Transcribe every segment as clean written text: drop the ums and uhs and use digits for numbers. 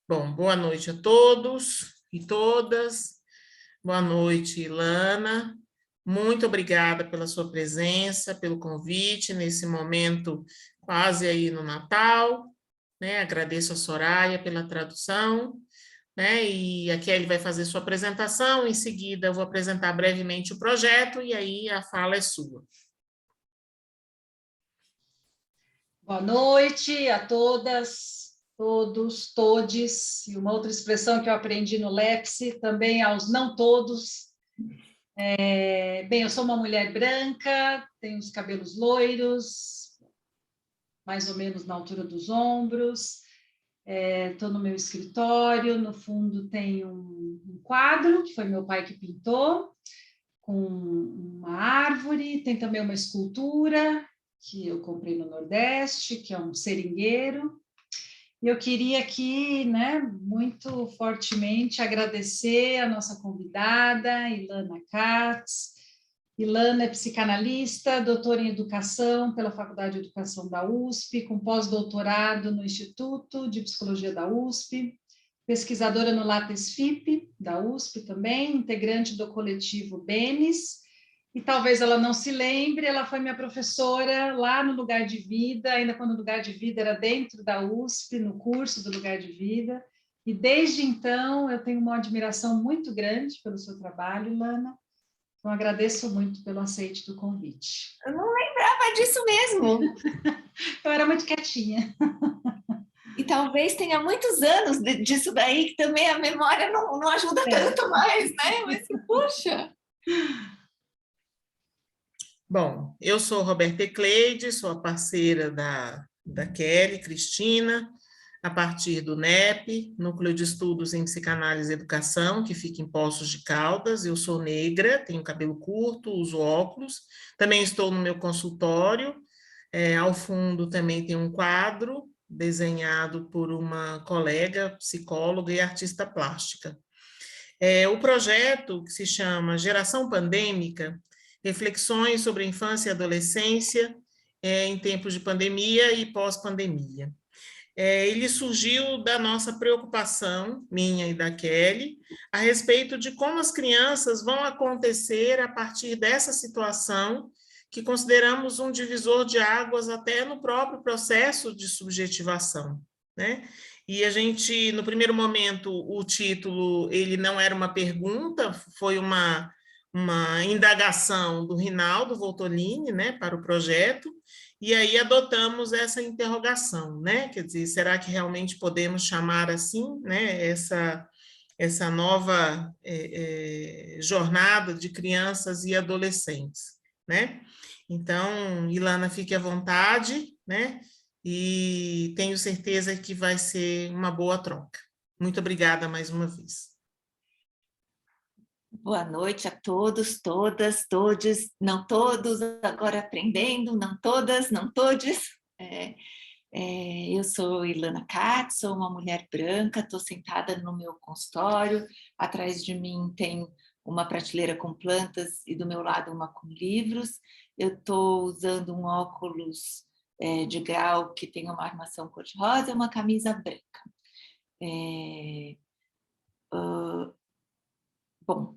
Bom, boa noite a todos e todas. Boa noite, Ilana. Muito obrigada pela sua presença, pelo convite nesse momento quase aí no Natal, né? Agradeço a Soraya pela tradução, né? E a Kelly vai fazer sua apresentação, em seguida eu vou apresentar brevemente o projeto e aí a fala é sua. Boa noite a todas, todos, todes, e uma outra expressão que eu aprendi no LEPSE, também aos não todos. Bem, eu sou uma mulher branca, tenho os cabelos loiros, mais ou menos na altura dos ombros, estou no meu escritório, no fundo tem um quadro, que foi meu pai que pintou, com uma árvore, tem também uma escultura, que eu comprei no Nordeste, que é um seringueiro. E eu queria aqui, né, muito fortemente agradecer a nossa convidada, Ilana Katz. Ilana é psicanalista, doutora em educação pela Faculdade de Educação da USP, com pós-doutorado no Instituto de Psicologia da USP, pesquisadora no Lattes FIP da USP também, integrante do coletivo Benes. E talvez ela não se lembre, ela foi minha professora lá no Lugar de Vida, ainda quando o Lugar de Vida era dentro da USP, no curso do Lugar de Vida. E desde então eu tenho uma admiração muito grande pelo seu trabalho, Ilana. Então agradeço muito pelo aceite do convite. Eu não lembrava disso mesmo. Eu era muito quietinha. E talvez tenha muitos anos disso daí, que também a memória não ajuda tanto mais, né? Mas, puxa! Bom, eu sou Roberta Ecleide, sou a parceira da Kelly, Cristina, a partir do NEP, Núcleo de Estudos em Psicanálise e Educação, que fica em Poços de Caldas. Eu sou negra, tenho cabelo curto, uso óculos, também estou no meu consultório. Ao fundo também tem um quadro desenhado por uma colega, psicóloga e artista plástica. O projeto, que se chama Geração Pandêmica, reflexões sobre a infância e adolescência em tempos de pandemia e pós-pandemia. Ele surgiu da nossa preocupação, minha e da Kelly, a respeito de como as crianças vão acontecer a partir dessa situação que consideramos um divisor de águas até no próprio processo de subjetivação, né? E a gente, no primeiro momento, o título, ele não era uma pergunta, foi uma indagação do Rinaldo Voltolini, né, para o projeto, e aí adotamos essa interrogação, né, quer dizer, será que realmente podemos chamar assim, né, essa nova jornada de crianças e adolescentes, né? Então, Ilana, fique à vontade, né? E tenho certeza que vai ser uma boa troca. Muito obrigada mais uma vez. Boa noite a todos, todas, todes, não todos, agora aprendendo, não todas, não todes. Eu sou Ilana Katz, sou uma mulher branca, estou sentada no meu consultório, atrás de mim tem uma prateleira com plantas e do meu lado uma com livros. Eu estou usando um óculos de grau que tem uma armação cor-de-rosa e uma camisa branca. Bom,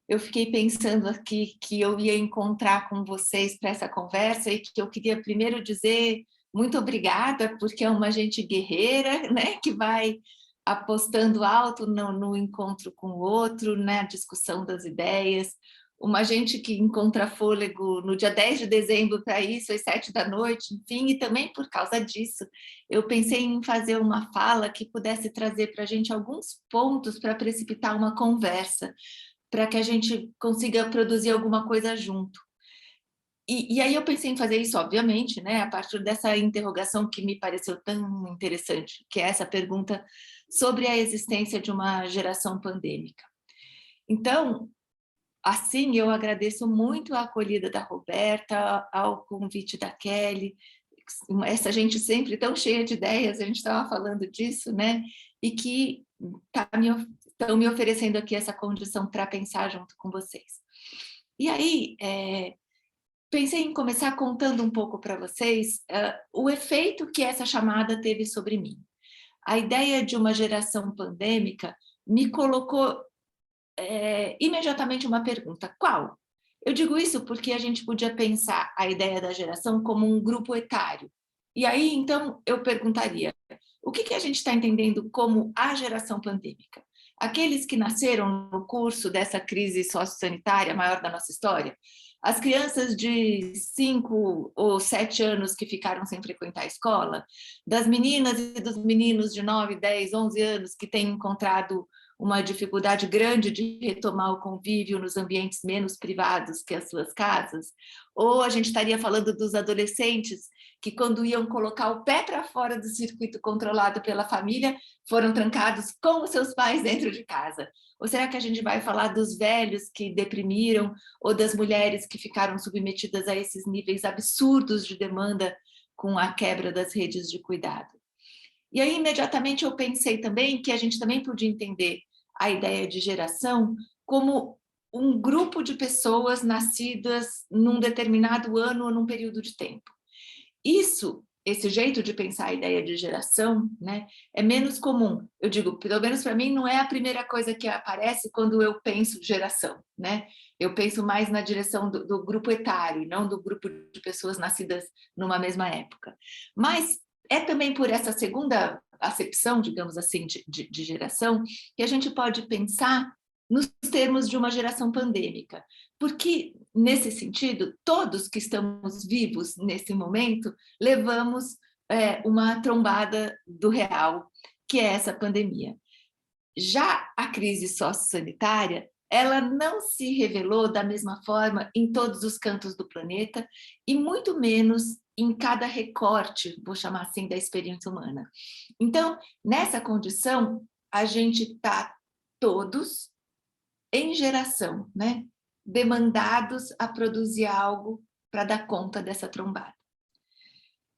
eu fiquei pensando aqui que eu ia encontrar com vocês para essa conversa e que eu queria primeiro dizer muito obrigada, porque é uma gente guerreira, né, que vai apostando alto no encontro com o outro, na discussão das ideias, uma gente que encontra fôlego no dia 10 de dezembro para isso, às 7 da noite, enfim, e também por causa disso, eu pensei em fazer uma fala que pudesse trazer para a gente alguns pontos para precipitar uma conversa, para que a gente consiga produzir alguma coisa junto. E aí eu pensei em fazer isso, obviamente, né, a partir dessa interrogação que me pareceu tão interessante, que é essa pergunta sobre a existência de uma geração pandêmica. Então, assim, eu agradeço muito a acolhida da Roberta, ao convite da Kelly, essa gente sempre tão cheia de ideias, a gente estava falando disso, né, e que estão me oferecendo aqui essa condição para pensar junto com vocês. E aí, pensei em começar contando um pouco para vocês o efeito que essa chamada teve sobre mim. a ideia de uma geração pandêmica me colocou imediatamente uma pergunta: qual? Eu digo isso porque a gente podia pensar a ideia da geração como um grupo etário. E aí, então, eu perguntaria, o que a gente está entendendo como a geração pandêmica? Aqueles que nasceram no curso dessa crise sociossanitária maior da nossa história? As crianças de 5 ou 7 anos que ficaram sem frequentar a escola? Das meninas e dos meninos de 9, 10, 11 anos que têm encontrado uma dificuldade grande de retomar o convívio nos ambientes menos privados que as suas casas? Ou a gente estaria falando dos adolescentes que, quando iam colocar o pé para fora do circuito controlado pela família, foram trancados com os seus pais dentro de casa? Ou será que a gente vai falar dos velhos que deprimiram, ou das mulheres que ficaram submetidas a esses níveis absurdos de demanda com a quebra das redes de cuidado? E aí, imediatamente, eu pensei também que a gente também podia entender a ideia de geração como um grupo de pessoas nascidas num determinado ano ou num período de tempo. Esse jeito de pensar a ideia de geração, né, é menos comum. Eu digo, pelo menos para mim, não é a primeira coisa que aparece quando eu penso geração, né? Eu penso mais na direção do grupo etário, não do grupo de pessoas nascidas numa mesma época. Mas é também por essa segunda acepção, digamos assim, de geração, que a gente pode pensar nos termos de uma geração pandêmica. Porque, nesse sentido, todos que estamos vivos nesse momento levamos uma trombada do real, que é essa pandemia. Já a crise sociossanitária, ela não se revelou da mesma forma em todos os cantos do planeta, e muito menos em cada recorte, vou chamar assim, da experiência humana. Então, nessa condição, a gente está todos em geração, né, demandados a produzir algo para dar conta dessa trombada.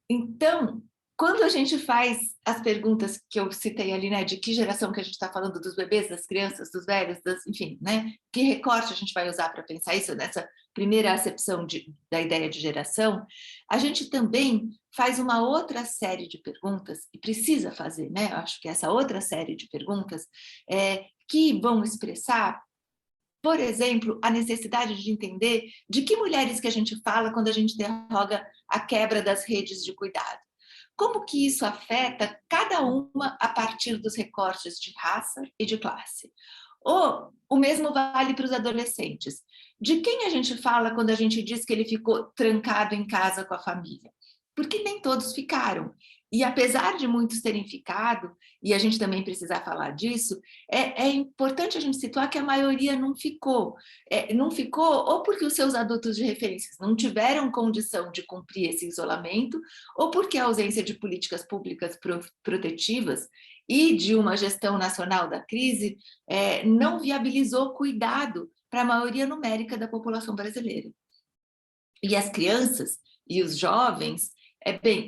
Então, quando a gente faz as perguntas que eu citei ali, né, de que geração que a gente está falando, dos bebês, das crianças, dos velhos, enfim, né, que recorte a gente vai usar para pensar isso, nessa primeira acepção da ideia de geração, a gente também faz uma outra série de perguntas, e precisa fazer, né, eu acho que essa outra série de perguntas que vão expressar, por exemplo, a necessidade de entender de que mulheres que a gente fala quando a gente interroga a quebra das redes de cuidado. Como que isso afeta cada uma a partir dos recortes de raça e de classe? Ou o mesmo vale para os adolescentes. De quem a gente fala quando a gente diz que ele ficou trancado em casa com a família? Porque nem todos ficaram. E apesar de muitos terem ficado, e a gente também precisa falar disso, é importante a gente situar que a maioria não ficou. Não ficou ou porque os seus adultos de referência não tiveram condição de cumprir esse isolamento, ou porque a ausência de políticas públicas protetivas e de uma gestão nacional da crise não viabilizou cuidado para a maioria numérica da população brasileira. E as crianças e os jovens,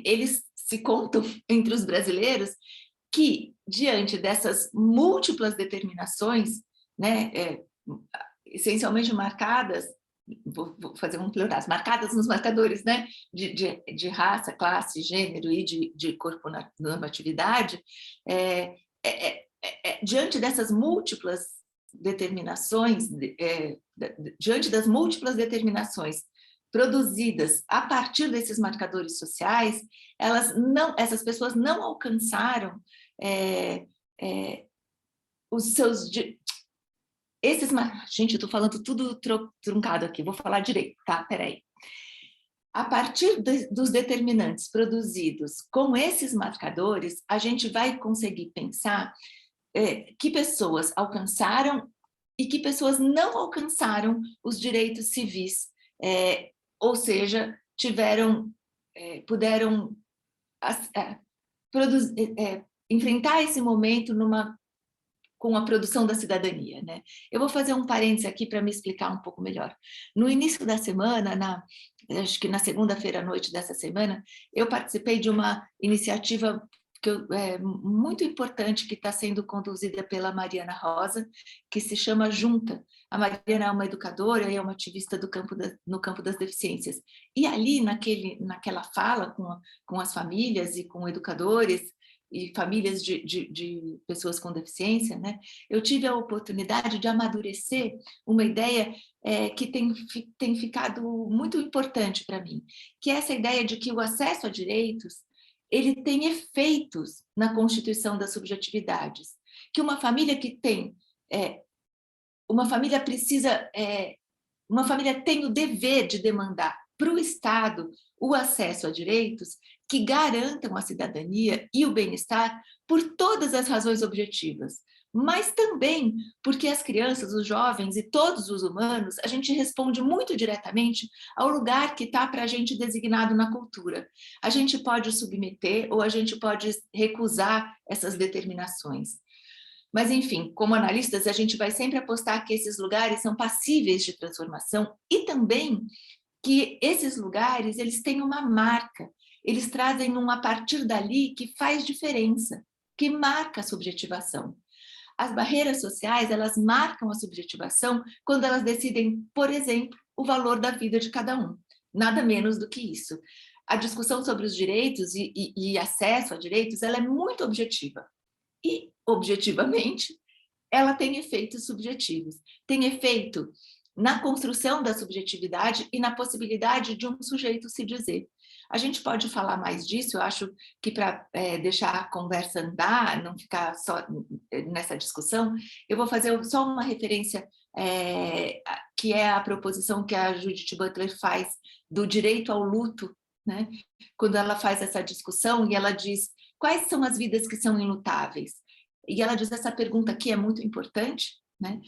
eles se contam entre os brasileiros que, diante dessas múltiplas determinações, né, essencialmente marcadas, vou fazer um plural, marcadas nos marcadores, né, de raça, classe, gênero e de corpo-normatividade, diante dessas múltiplas determinações, diante das múltiplas determinações produzidas a partir desses marcadores sociais, essas pessoas não alcançaram os seus... Gente, eu estou falando tudo truncado aqui, vou falar direito, tá? Peraí. A partir dos determinantes produzidos com esses marcadores, a gente vai conseguir pensar que pessoas alcançaram e que pessoas não alcançaram os direitos civis, ou seja, puderam enfrentar esse momento com a produção da cidadania, né? Eu vou fazer um parêntese aqui para me explicar um pouco melhor. No início da semana, acho que na segunda-feira à noite dessa semana, eu participei de uma iniciativa muito importante que está sendo conduzida pela Mariana Rosa, que se chama Junta. A Mariana é uma educadora e é uma ativista no campo das deficiências. E ali, naquela fala com as famílias e com educadores, e famílias de pessoas com deficiência, né, eu tive a oportunidade de amadurecer uma ideia que tem ficado muito importante para mim, que é essa ideia de que o acesso a direitos ele tem efeitos na constituição das subjetividades, que uma família que tem, uma família precisa, uma família tem o dever de demandar para o Estado o acesso a direitos que garantam a cidadania e o bem-estar por todas as razões objetivas, mas também porque as crianças, os jovens e todos os humanos, a gente responde muito diretamente ao lugar que está para a gente designado na cultura. A gente pode submeter ou a gente pode recusar essas determinações. Mas, enfim, como analistas, a gente vai sempre apostar que esses lugares são passíveis de transformação e também que esses lugares eles têm uma marca, eles trazem a partir dali que faz diferença, que marca a subjetivação. As barreiras sociais, elas marcam a subjetivação quando elas decidem, por exemplo, o valor da vida de cada um. Nada menos do que isso. A discussão sobre os direitos e acesso a direitos, ela é muito objetiva. E, objetivamente, ela tem efeitos subjetivos. Tem efeito na construção da subjetividade e na possibilidade de um sujeito se dizer. A gente pode falar mais disso, eu acho que para deixar a conversa andar, não ficar só nessa discussão, eu vou fazer só uma referência que é a proposição que a Judith Butler faz do direito ao luto, né? Quando ela faz essa discussão e ela diz quais são as vidas que são ilutáveis. E ela diz essa pergunta aqui é muito importante, né?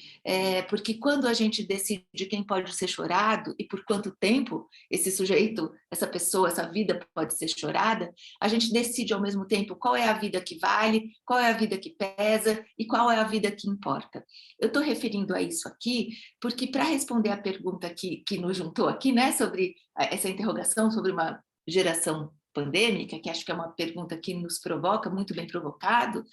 Porque quando a gente decide quem pode ser chorado e por quanto tempo esse sujeito, essa pessoa, essa vida pode ser chorada, a gente decide ao mesmo tempo qual é a vida que vale, qual é a vida que pesa e qual é a vida que importa. Eu estou referindo a isso aqui porque para responder a pergunta que nos juntou aqui, né, sobre essa interrogação sobre uma geração pandêmica, que acho que é uma pergunta que nos provoca, muito bem provocado,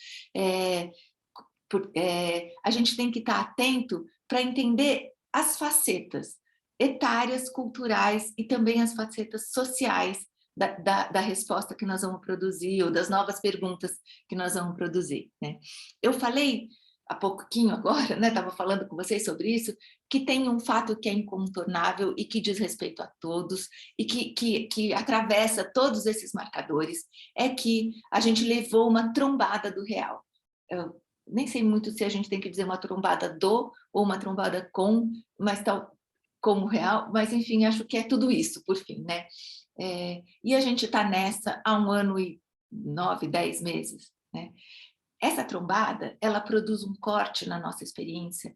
a gente tem que estar atento para entender as facetas etárias, culturais e também as facetas sociais da resposta que nós vamos produzir ou das novas perguntas que nós vamos produzir, né? Eu falei há pouquinho agora, né, estava falando com vocês sobre isso, que tem um fato que é incontornável e que diz respeito a todos e que atravessa todos esses marcadores, é que a gente levou uma trombada do real. Eu nem sei muito se a gente tem que dizer uma trombada do ou uma trombada com, mas tal como real, mas enfim, acho que é tudo isso, por fim, né? E a gente está nessa há 1 ano e 9, 10 meses, né? Essa trombada, ela produz um corte na nossa experiência,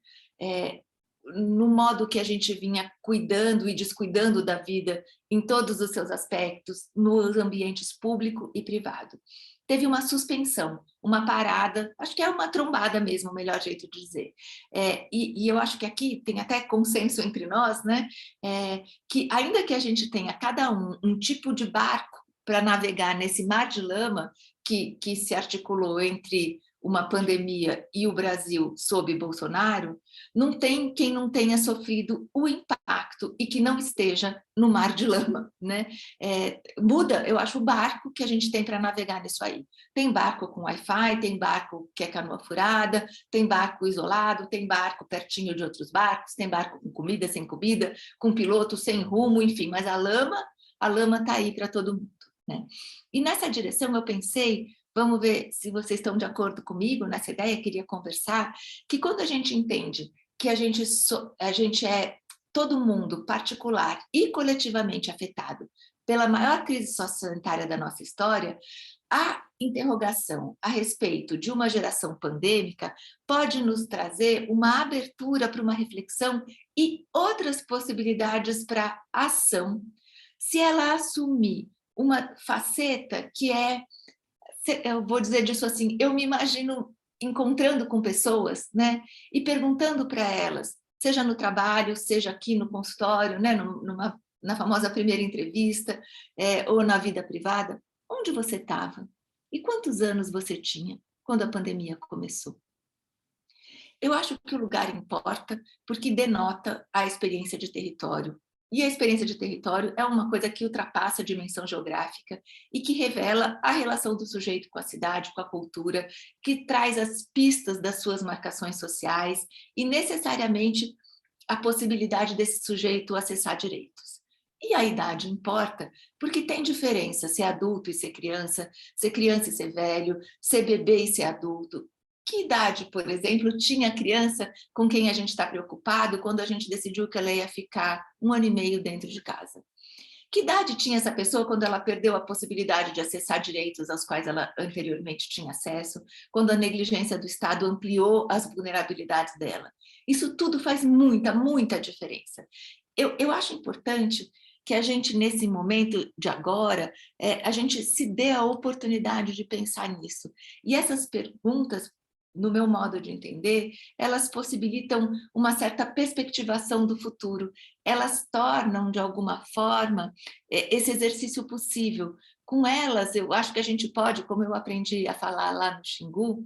no modo que a gente vinha cuidando e descuidando da vida em todos os seus aspectos, nos ambientes público e privado. Teve uma suspensão, uma parada, acho que é uma trombada mesmo, o melhor jeito de dizer. E eu acho que aqui tem até consenso entre nós, né? Que ainda que a gente tenha cada um tipo de barco para navegar nesse mar de lama que se articulou entre uma pandemia e o Brasil sob Bolsonaro, não tem quem não tenha sofrido o impacto e que não esteja no mar de lama, né? Muda, eu acho, o barco que a gente tem para navegar nisso aí. Tem barco com Wi-Fi, tem barco que é canoa furada, tem barco isolado, tem barco pertinho de outros barcos, tem barco com comida, sem comida, com piloto, sem rumo, enfim, mas a lama está aí para todo mundo, né? E nessa direção eu pensei, vamos ver se vocês estão de acordo comigo nessa ideia, queria conversar, que quando a gente entende que a gente é todo mundo particular e coletivamente afetado pela maior crise sociossanitária da nossa história, a interrogação a respeito de uma geração pandêmica pode nos trazer uma abertura para uma reflexão e outras possibilidades para ação, se ela assumir uma faceta que eu vou dizer disso assim, eu me imagino encontrando com pessoas, né, e perguntando para elas, seja no trabalho, seja aqui no consultório, né, na famosa primeira entrevista, ou na vida privada, onde você estava? E quantos anos você tinha quando a pandemia começou? Eu acho que o lugar importa porque denota a experiência de território E a experiência de território é uma coisa que ultrapassa a dimensão geográfica e que revela a relação do sujeito com a cidade, com a cultura, que traz as pistas das suas marcações sociais e necessariamente a possibilidade desse sujeito acessar direitos. E a idade importa, porque tem diferença ser adulto e ser criança e ser velho, ser bebê e ser adulto. Que idade, por exemplo, tinha a criança com quem a gente está preocupado quando a gente decidiu que ela ia ficar 1 ano e meio dentro de casa? Que idade tinha essa pessoa quando ela perdeu a possibilidade de acessar direitos aos quais ela anteriormente tinha acesso, quando a negligência do Estado ampliou as vulnerabilidades dela? Isso tudo faz muita, muita diferença. Eu acho importante que a gente, nesse momento de agora, a gente se dê a oportunidade de pensar nisso. E essas perguntas, no meu modo de entender, elas possibilitam uma certa perspectivação do futuro. Elas tornam, de alguma forma, esse exercício possível. Com elas, eu acho que a gente pode, como eu aprendi a falar lá no Xingu,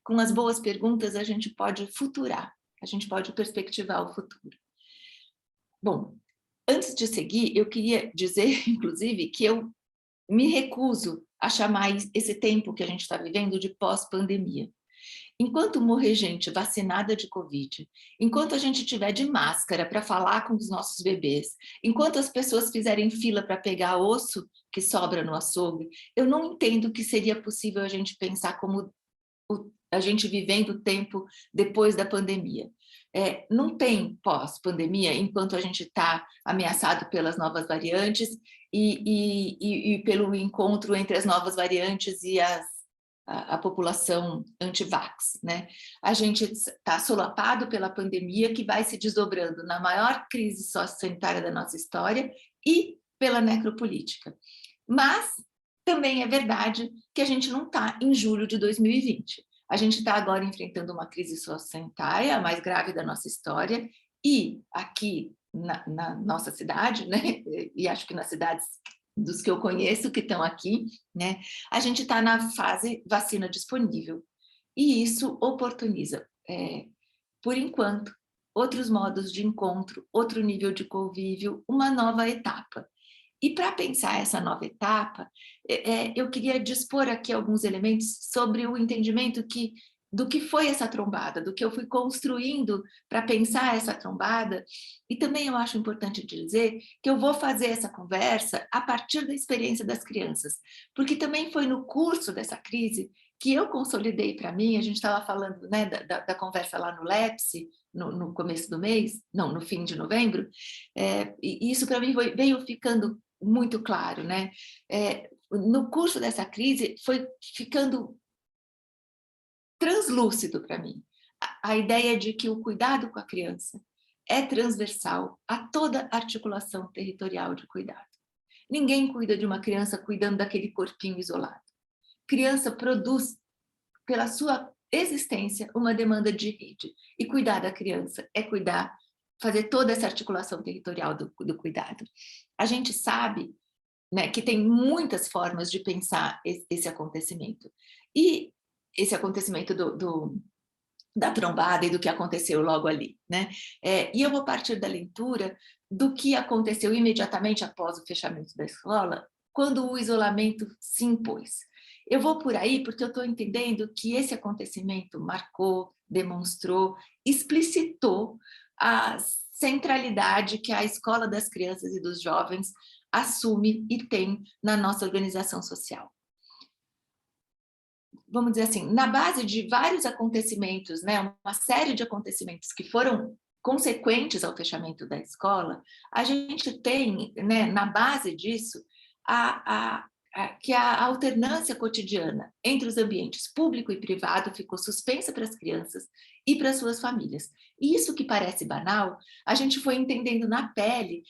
com as boas perguntas a gente pode futurar, a gente pode perspectivar o futuro. Bom, antes de seguir, eu queria dizer, inclusive, que eu me recuso a chamar esse tempo que a gente está vivendo de pós-pandemia. Enquanto morrer gente vacinada de Covid, enquanto a gente tiver de máscara para falar com os nossos bebês, enquanto as pessoas fizerem fila para pegar osso que sobra no açougue, eu não entendo que seria possível a gente pensar como a gente vivendo o tempo depois da pandemia. Não tem pós-pandemia enquanto a gente está ameaçado pelas novas variantes e pelo encontro entre as novas variantes e a população anti-vax, né? A gente está solapado pela pandemia que vai se desdobrando na maior crise sociossanitária da nossa história e pela necropolítica. Mas também é verdade que a gente não está em julho de 2020. A gente está agora enfrentando uma crise sociossanitária, a mais grave da nossa história, e aqui na nossa cidade, né? E acho que nas cidades dos que eu conheço que estão aqui, né? A gente está na fase vacina disponível. E isso oportuniza, por enquanto, outros modos de encontro, outro nível de convívio, uma nova etapa. E para pensar essa nova etapa, eu queria dispor aqui alguns elementos sobre o entendimento do que foi essa trombada, do que eu fui construindo para pensar essa trombada. E também eu acho importante dizer que eu vou fazer essa conversa a partir da experiência das crianças, porque também foi no curso dessa crise que eu consolidei para mim, a gente estava falando, né, da conversa lá no LEPSE, no começo do mês, não, no fim de novembro, e isso para mim veio ficando muito claro, né? No curso dessa crise foi ficando translúcido para mim a ideia de que o cuidado com a criança é transversal a toda articulação territorial de cuidado. Ninguém cuida de uma criança cuidando daquele corpinho isolado. Criança produz, pela sua existência, uma demanda de rede. E cuidar da criança é cuidar, fazer toda essa articulação territorial do cuidado. A gente sabe, né, que tem muitas formas de pensar esse acontecimento. E esse acontecimento da trombada e do que aconteceu logo ali, né? E eu vou partir da leitura do que aconteceu imediatamente após o fechamento da escola, quando o isolamento se impôs. Eu vou por aí porque eu estou entendendo que esse acontecimento marcou, demonstrou, explicitou a centralidade que a escola das crianças e dos jovens assume e tem na nossa organização social. Vamos dizer assim, na base de vários acontecimentos, né, uma série de acontecimentos que foram consequentes ao fechamento da escola, a gente tem, né, na base disso, que a alternância cotidiana entre os ambientes público e privado ficou suspensa para as crianças e para as suas famílias. E isso que parece banal, a gente foi entendendo na pele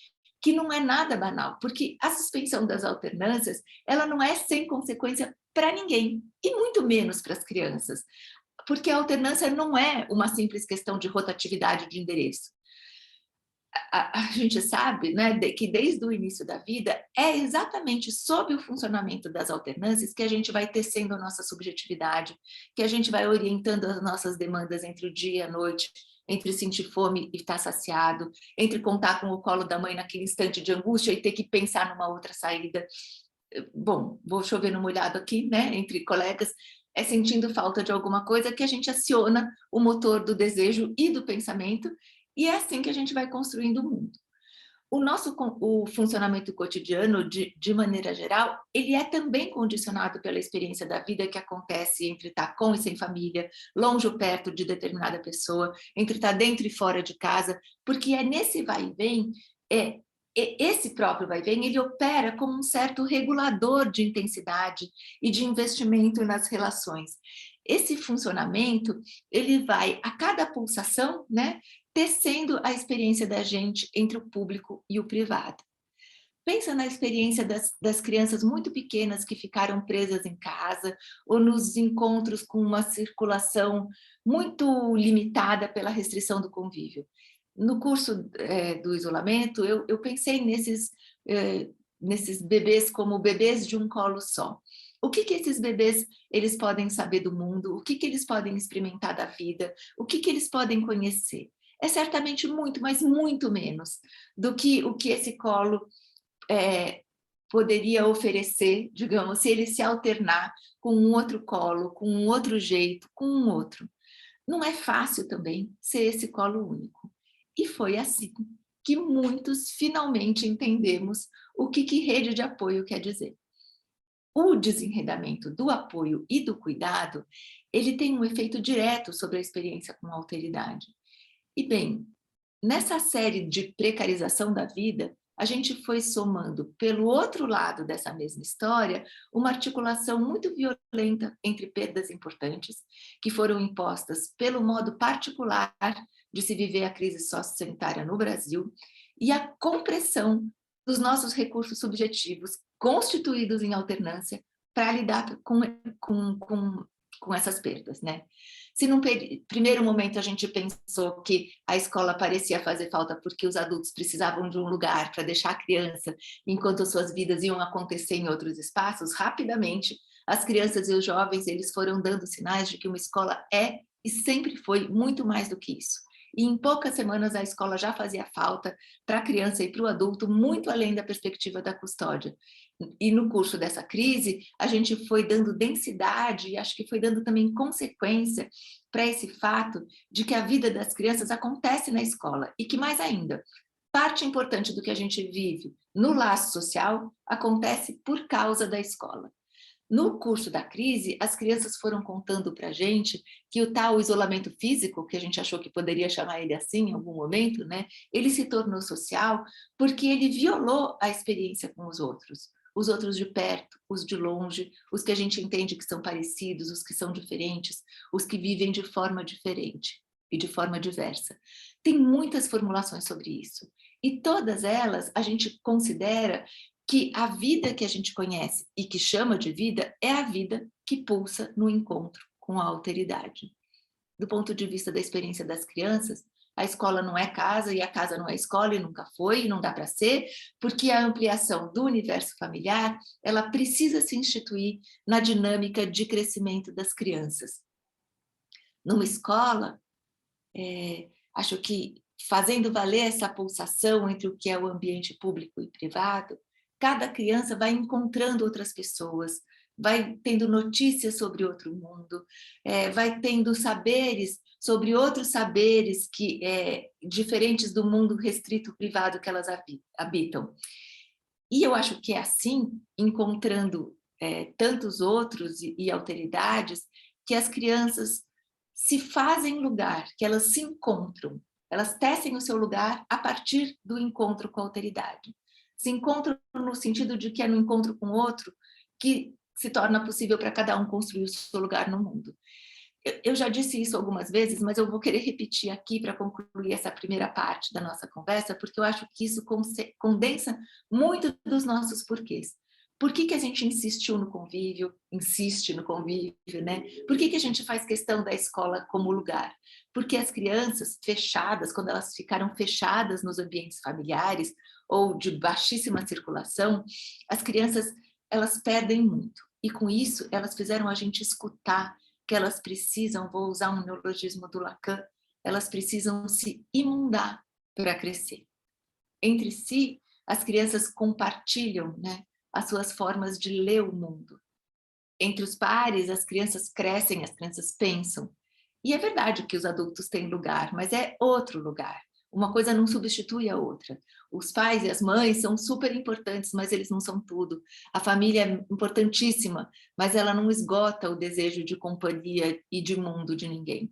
que não é nada banal, porque a suspensão das alternâncias, ela não é sem consequência para ninguém, e muito menos para as crianças, porque a alternância não é uma simples questão de rotatividade de endereço. A gente sabe, né, que desde o início da vida é exatamente sob o funcionamento das alternâncias que a gente vai tecendo a nossa subjetividade, que a gente vai orientando as nossas demandas entre o dia e a noite, entre sentir fome e estar saciado, entre contar com o colo da mãe naquele instante de angústia e ter que pensar numa outra saída. Bom, vou chover no molhado aqui, né, entre colegas, é sentindo falta de alguma coisa que a gente aciona o motor do desejo e do pensamento, e é assim que a gente vai construindo o mundo. O funcionamento cotidiano, de maneira geral, ele é também condicionado pela experiência da vida que acontece entre estar com e sem família, longe ou perto de determinada pessoa, entre estar dentro e fora de casa, porque é nesse vai e vem, esse próprio vai e vem, ele opera como um certo regulador de intensidade e de investimento nas relações. Esse funcionamento, ele vai, a cada pulsação, né, tecendo a experiência da gente entre o público e o privado. Pensa na experiência das crianças muito pequenas que ficaram presas em casa, ou nos encontros com uma circulação muito limitada pela restrição do convívio. No curso do isolamento, eu pensei nesses bebês como bebês de um colo só. O que esses bebês eles podem saber do mundo? O que eles podem experimentar da vida? O que eles podem conhecer? É certamente muito, mas muito menos do que o que esse colo poderia oferecer, digamos, se ele se alternar com um outro colo, com um outro jeito, com um outro. Não é fácil também ser esse colo único. E foi assim que muitos finalmente entendemos o que rede de apoio quer dizer. O desenredamento do apoio e do cuidado, ele tem um efeito direto sobre a experiência com alteridade. E bem, nessa série de precarização da vida, a gente foi somando, pelo outro lado dessa mesma história, uma articulação muito violenta entre perdas importantes, que foram impostas pelo modo particular de se viver a crise sociossanitária no Brasil, e a compressão dos nossos recursos subjetivos, constituídos em alternância, para lidar com essas perdas, né? Se num primeiro momento a gente pensou que a escola parecia fazer falta porque os adultos precisavam de um lugar para deixar a criança, enquanto suas vidas iam acontecer em outros espaços, rapidamente as crianças e os jovens eles foram dando sinais de que uma escola é e sempre foi muito mais do que isso. E em poucas semanas a escola já fazia falta para a criança e para o adulto, muito além da perspectiva da custódia. E no curso dessa crise, a gente foi dando densidade e acho que foi dando também consequência para esse fato de que a vida das crianças acontece na escola e que, mais ainda, parte importante do que a gente vive no laço social acontece por causa da escola. No curso da crise, as crianças foram contando para a gente que o tal isolamento físico, que a gente achou que poderia chamar ele assim em algum momento, né, ele se tornou social porque ele violou a experiência com os outros de perto, os de longe, os que a gente entende que são parecidos, os que são diferentes, os que vivem de forma diferente e de forma diversa. Tem muitas formulações sobre isso, e todas elas a gente considera que a vida que a gente conhece e que chama de vida é a vida que pulsa no encontro com a alteridade. Do ponto de vista da experiência das crianças, a escola não é casa e a casa não é escola e nunca foi e não dá para ser, porque a ampliação do universo familiar, ela precisa se instituir na dinâmica de crescimento das crianças. Numa escola, acho que fazendo valer essa pulsação entre o que é o ambiente público e privado, cada criança vai encontrando outras pessoas, vai tendo notícias sobre outro mundo, vai tendo saberes sobre outros saberes que diferentes do mundo restrito privado que elas habitam. E eu acho que é assim, encontrando tantos outros e alteridades, que as crianças se fazem lugar, que elas se encontram, elas tecem o seu lugar a partir do encontro com a alteridade. Se encontram no sentido de que é no encontro com o outro que se torna possível para cada um construir o seu lugar no mundo. Eu já disse isso algumas vezes, mas eu vou querer repetir aqui para concluir essa primeira parte da nossa conversa, porque eu acho que isso condensa muito dos nossos porquês. Por que a gente insiste no convívio, né? Por que a gente faz questão da escola como lugar? Porque as crianças fechadas, quando elas ficaram fechadas nos ambientes familiares ou de baixíssima circulação, as crianças, elas perdem muito. E com isso, elas fizeram a gente escutar que elas precisam, vou usar um neologismo do Lacan, elas precisam se imundar para crescer. Entre si, as crianças compartilham, né, as suas formas de ler o mundo. Entre os pares, as crianças crescem, as crianças pensam. E é verdade que os adultos têm lugar, mas é outro lugar. Uma coisa não substitui a outra. Os pais e as mães são super importantes, mas eles não são tudo. A família é importantíssima, mas ela não esgota o desejo de companhia e de mundo de ninguém.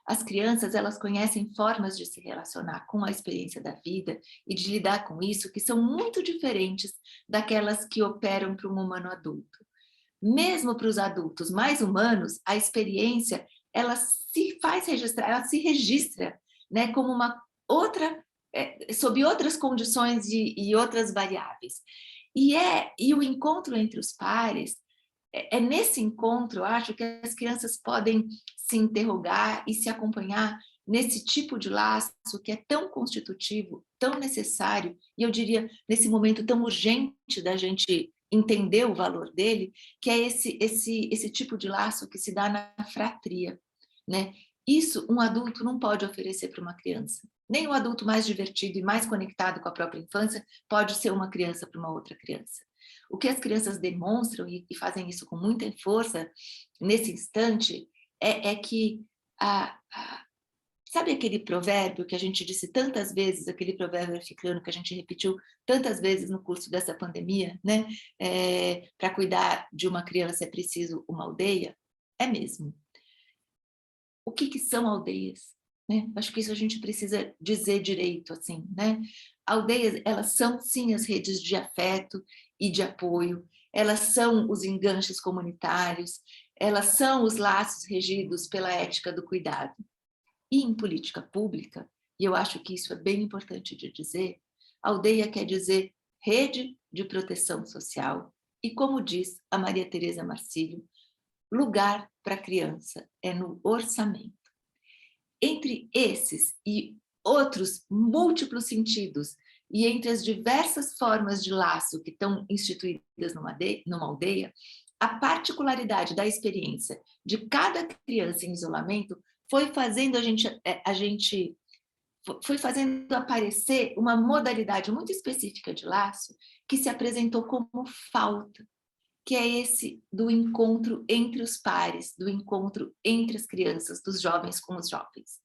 As crianças, elas conhecem formas de se relacionar com a experiência da vida e de lidar com isso que são muito diferentes daquelas que operam para um humano adulto. Mesmo para os adultos mais humanos, a experiência, ela se faz registrar, ela se registra, né, como uma outra, sob outras condições e outras variáveis. E o encontro entre os pares, é nesse encontro, eu acho, que as crianças podem se interrogar e se acompanhar nesse tipo de laço que é tão constitutivo, tão necessário, e eu diria, nesse momento tão urgente da gente entender o valor dele, que é esse tipo de laço que se dá na fratria, né? Isso um adulto não pode oferecer para uma criança. Nem o adulto mais divertido e mais conectado com a própria infância pode ser uma criança para uma outra criança. O que as crianças demonstram, e fazem isso com muita força nesse instante, é que sabe aquele provérbio que a gente disse tantas vezes, aquele provérbio africano que a gente repetiu tantas vezes no curso dessa pandemia, né? Para cuidar de uma criança é preciso uma aldeia? É mesmo. O que são aldeias? Né? Acho que isso a gente precisa dizer direito, assim, né? Aldeias, elas são, sim, as redes de afeto e de apoio, elas são os enganches comunitários, elas são os laços regidos pela ética do cuidado. E em política pública, e eu acho que isso é bem importante de dizer, aldeia quer dizer rede de proteção social, e como diz a Maria Tereza Marcílio, lugar para a criança é no orçamento. Entre esses e outros múltiplos sentidos, e entre as diversas formas de laço que estão instituídas numa aldeia, a particularidade da experiência de cada criança em isolamento foi fazendo foi fazendo aparecer uma modalidade muito específica de laço que se apresentou como falta, que é esse do encontro entre os pares, do encontro entre as crianças, dos jovens com os jovens.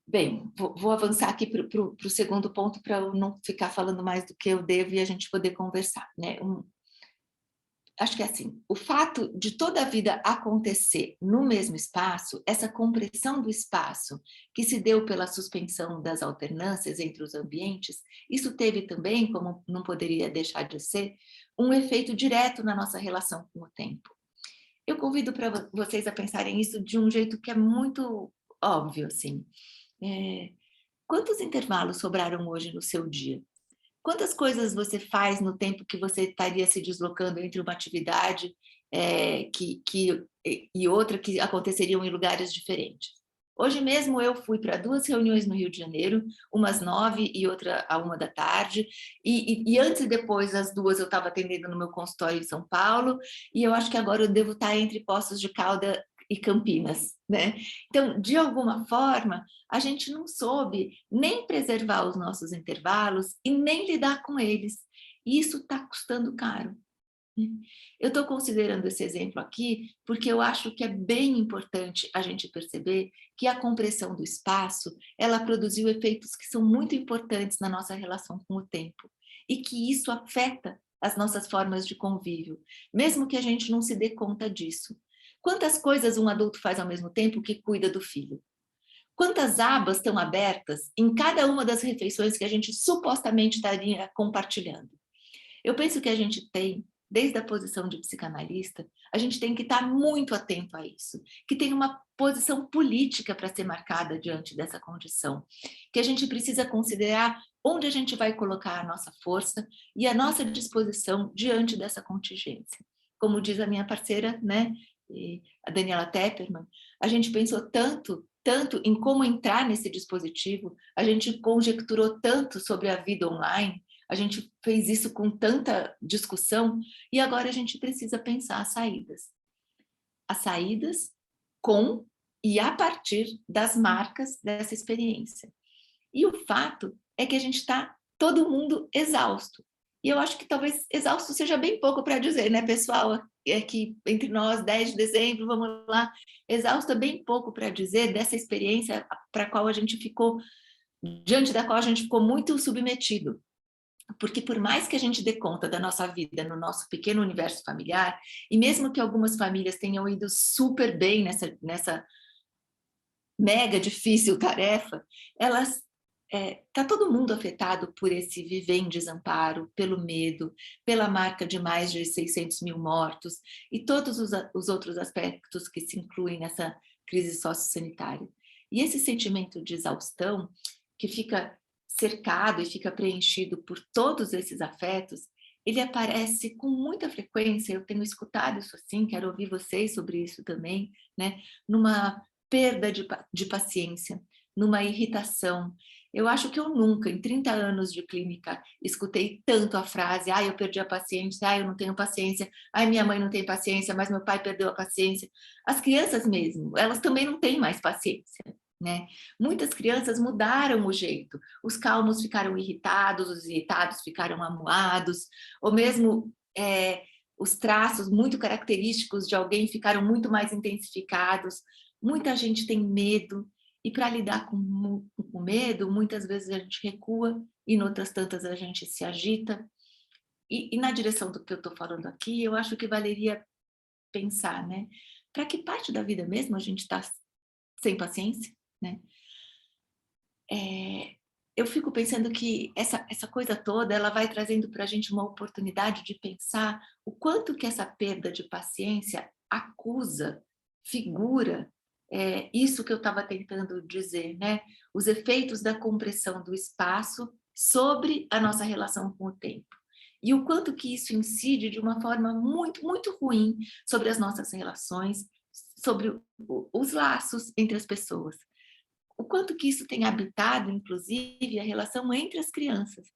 Bem, vou avançar aqui para o segundo ponto para eu não ficar falando mais do que eu devo e a gente poder conversar, né? Acho que é assim, o fato de toda a vida acontecer no mesmo espaço, essa compressão do espaço que se deu pela suspensão das alternâncias entre os ambientes, isso teve também, como não poderia deixar de ser, um efeito direto na nossa relação com o tempo. Eu convido para vocês a pensarem isso de um jeito que é muito óbvio, assim. Quantos intervalos sobraram hoje no seu dia? Quantas coisas você faz no tempo que você estaria se deslocando entre uma atividade e outra que aconteceriam em lugares diferentes? Hoje mesmo eu fui para 2 reuniões no Rio de Janeiro, umas 9 e outra à 1 da tarde, e antes e depois das 2 eu estava atendendo no meu consultório em São Paulo, e eu acho que agora eu devo estar entre Poços de Caldas e Campinas, né? Então, de alguma forma, a gente não soube nem preservar os nossos intervalos e nem lidar com eles. E isso está custando caro. Eu estou considerando esse exemplo aqui porque eu acho que é bem importante a gente perceber que a compressão do espaço, ela produziu efeitos que são muito importantes na nossa relação com o tempo e que isso afeta as nossas formas de convívio, mesmo que a gente não se dê conta disso. Quantas coisas um adulto faz ao mesmo tempo que cuida do filho? Quantas abas estão abertas em cada uma das refeições que a gente supostamente estaria compartilhando? Eu penso que a gente tem, desde a posição de psicanalista, a gente tem que estar muito atento a isso, que tem uma posição política para ser marcada diante dessa condição, que a gente precisa considerar onde a gente vai colocar a nossa força e a nossa disposição diante dessa contingência. Como diz a minha parceira, né, a Daniela Tepperman, a gente pensou tanto em como entrar nesse dispositivo, a gente conjecturou tanto sobre a vida online, a gente fez isso com tanta discussão, e agora a gente precisa pensar as saídas. As saídas com e a partir das marcas dessa experiência. E o fato é que a gente está todo mundo exausto. E eu acho que talvez exausto seja bem pouco para dizer, né, pessoal? É que entre nós, 10 de dezembro, vamos lá, exausto é bem pouco para dizer dessa experiência para a qual a gente ficou, diante da qual a gente ficou muito submetido. Porque por mais que a gente dê conta da nossa vida no nosso pequeno universo familiar, e mesmo que algumas famílias tenham ido super bem nessa mega difícil tarefa, elas tá todo mundo afetado por esse viver em desamparo, pelo medo, pela marca de mais de 600 mil mortos e todos os outros aspectos que se incluem nessa crise sociossanitária. E esse sentimento de exaustão, que fica cercado e fica preenchido por todos esses afetos, ele aparece com muita frequência, eu tenho escutado isso assim, quero ouvir vocês sobre isso também, né? Numa perda de paciência, numa irritação. Eu acho que eu nunca, em 30 anos de clínica, escutei tanto a frase, eu perdi a paciência, eu não tenho paciência, minha mãe não tem paciência, mas meu pai perdeu a paciência. As crianças mesmo, elas também não têm mais paciência, né? Muitas crianças mudaram o jeito, os calmos ficaram irritados, os irritados ficaram amuados, ou mesmo os traços muito característicos de alguém ficaram muito mais intensificados. Muita gente tem medo, e para lidar com medo, muitas vezes a gente recua, e em outras tantas a gente se agita. E na direção do que eu estou falando aqui, eu acho que valeria pensar, né? Para que parte da vida mesmo a gente está sem paciência, né? Eu fico pensando que essa coisa toda, ela vai trazendo para a gente uma oportunidade de pensar o quanto que essa perda de paciência acusa, figura, isso que eu estava tentando dizer, né? Os efeitos da compressão do espaço sobre a nossa relação com o tempo. E o quanto que isso incide de uma forma muito, muito ruim sobre as nossas relações, sobre os laços entre as pessoas. O quanto que isso tem habitado, inclusive, a relação entre as crianças.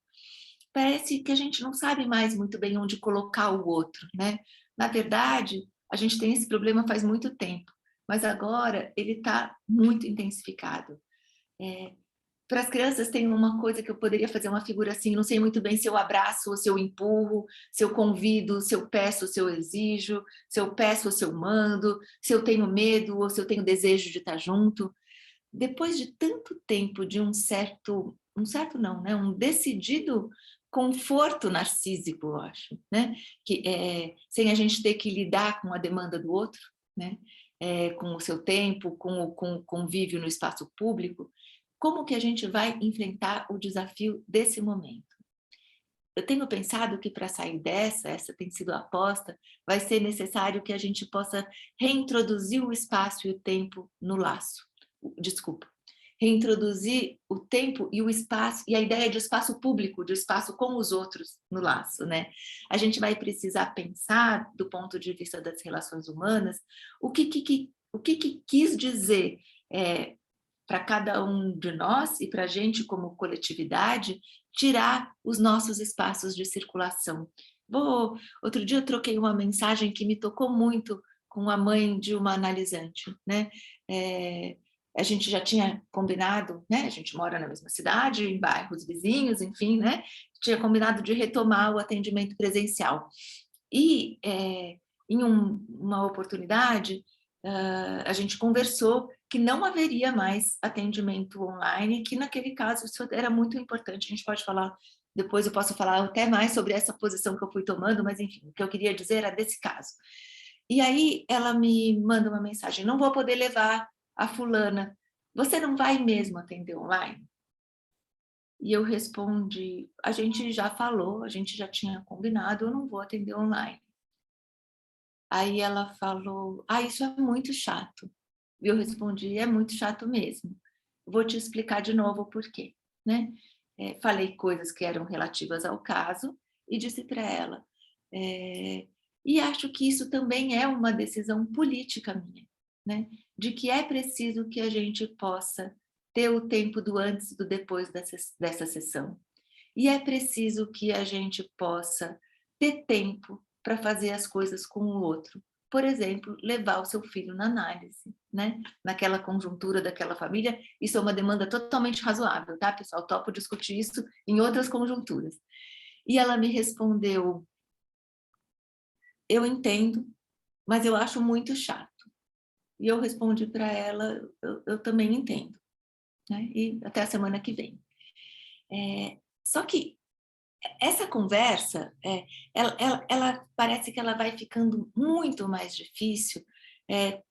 Parece que a gente não sabe mais muito bem onde colocar o outro, né? Na verdade, a gente tem esse problema faz muito tempo, mas agora ele está muito intensificado. Para as crianças tem uma coisa que eu poderia fazer uma figura assim, não sei muito bem se eu abraço ou se eu empurro, se eu convido, se eu peço ou se eu exijo, se eu peço ou se eu mando, se eu tenho medo ou se eu tenho desejo de estar junto. Depois de tanto tempo de um decidido conforto narcísico, eu acho, né? Sem a gente ter que lidar com a demanda do outro, né? Com o seu tempo, com o convívio no espaço público, como que a gente vai enfrentar o desafio desse momento? Eu tenho pensado que para sair essa tem sido a aposta, vai ser necessário que a gente possa reintroduzir o espaço e o tempo no laço. Reintroduzir o tempo e o espaço, e a ideia de espaço público, de espaço com os outros no laço, né? A gente vai precisar pensar, do ponto de vista das relações humanas, o que quis dizer para cada um de nós e para a gente como coletividade, tirar os nossos espaços de circulação. Outro dia eu troquei uma mensagem que me tocou muito com a mãe de uma analisante, né? A gente já tinha combinado, né? A gente mora na mesma cidade, em bairros vizinhos, enfim, né? Tinha combinado de retomar o atendimento presencial. E em uma oportunidade, a gente conversou que não haveria mais atendimento online, que naquele caso isso era muito importante. A gente pode falar, depois eu posso falar até mais sobre essa posição que eu fui tomando, mas enfim, o que eu queria dizer era desse caso. E aí ela me manda uma mensagem: não vou poder levar a fulana, você não vai mesmo atender online? E eu respondi: a gente já falou, a gente já tinha combinado, eu não vou atender online. Aí ela falou: isso é muito chato. E eu respondi: é muito chato mesmo. Vou te explicar de novo o porquê, né? Falei coisas que eram relativas ao caso e disse para ela: e acho que isso também é uma decisão política minha, né? De que é preciso que a gente possa ter o tempo do antes e do depois dessa sessão. E é preciso que a gente possa ter tempo para fazer as coisas com o outro. Por exemplo, levar o seu filho na análise, né? Naquela conjuntura daquela família, isso é uma demanda totalmente razoável, tá, pessoal? Topo discutir isso em outras conjunturas. E ela me respondeu: eu entendo, mas eu acho muito chato. E eu respondi para ela: eu também entendo, né? E até a semana que vem. Só que essa conversa, ela parece que ela vai ficando muito mais difícil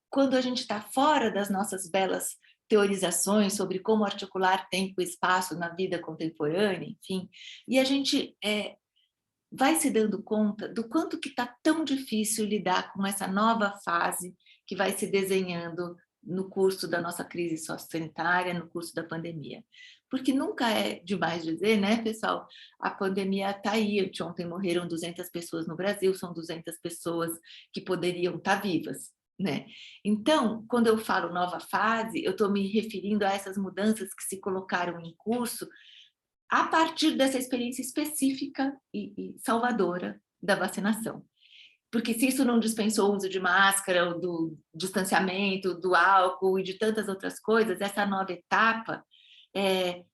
quando a gente está fora das nossas belas teorizações sobre como articular tempo e espaço na vida contemporânea, enfim, e a gente vai se dando conta do quanto que está tão difícil lidar com essa nova fase que vai se desenhando no curso da nossa crise sociossanitária, no curso da pandemia. Porque nunca é demais dizer, né, pessoal? A pandemia está aí. Ontem morreram 200 pessoas no Brasil, são 200 pessoas que poderiam estar vivas, né? Então, quando eu falo nova fase, eu estou me referindo a essas mudanças que se colocaram em curso a partir dessa experiência específica e salvadora da vacinação. Porque se isso não dispensou o uso de máscara, do distanciamento, do álcool e de tantas outras coisas, essa nova etapa,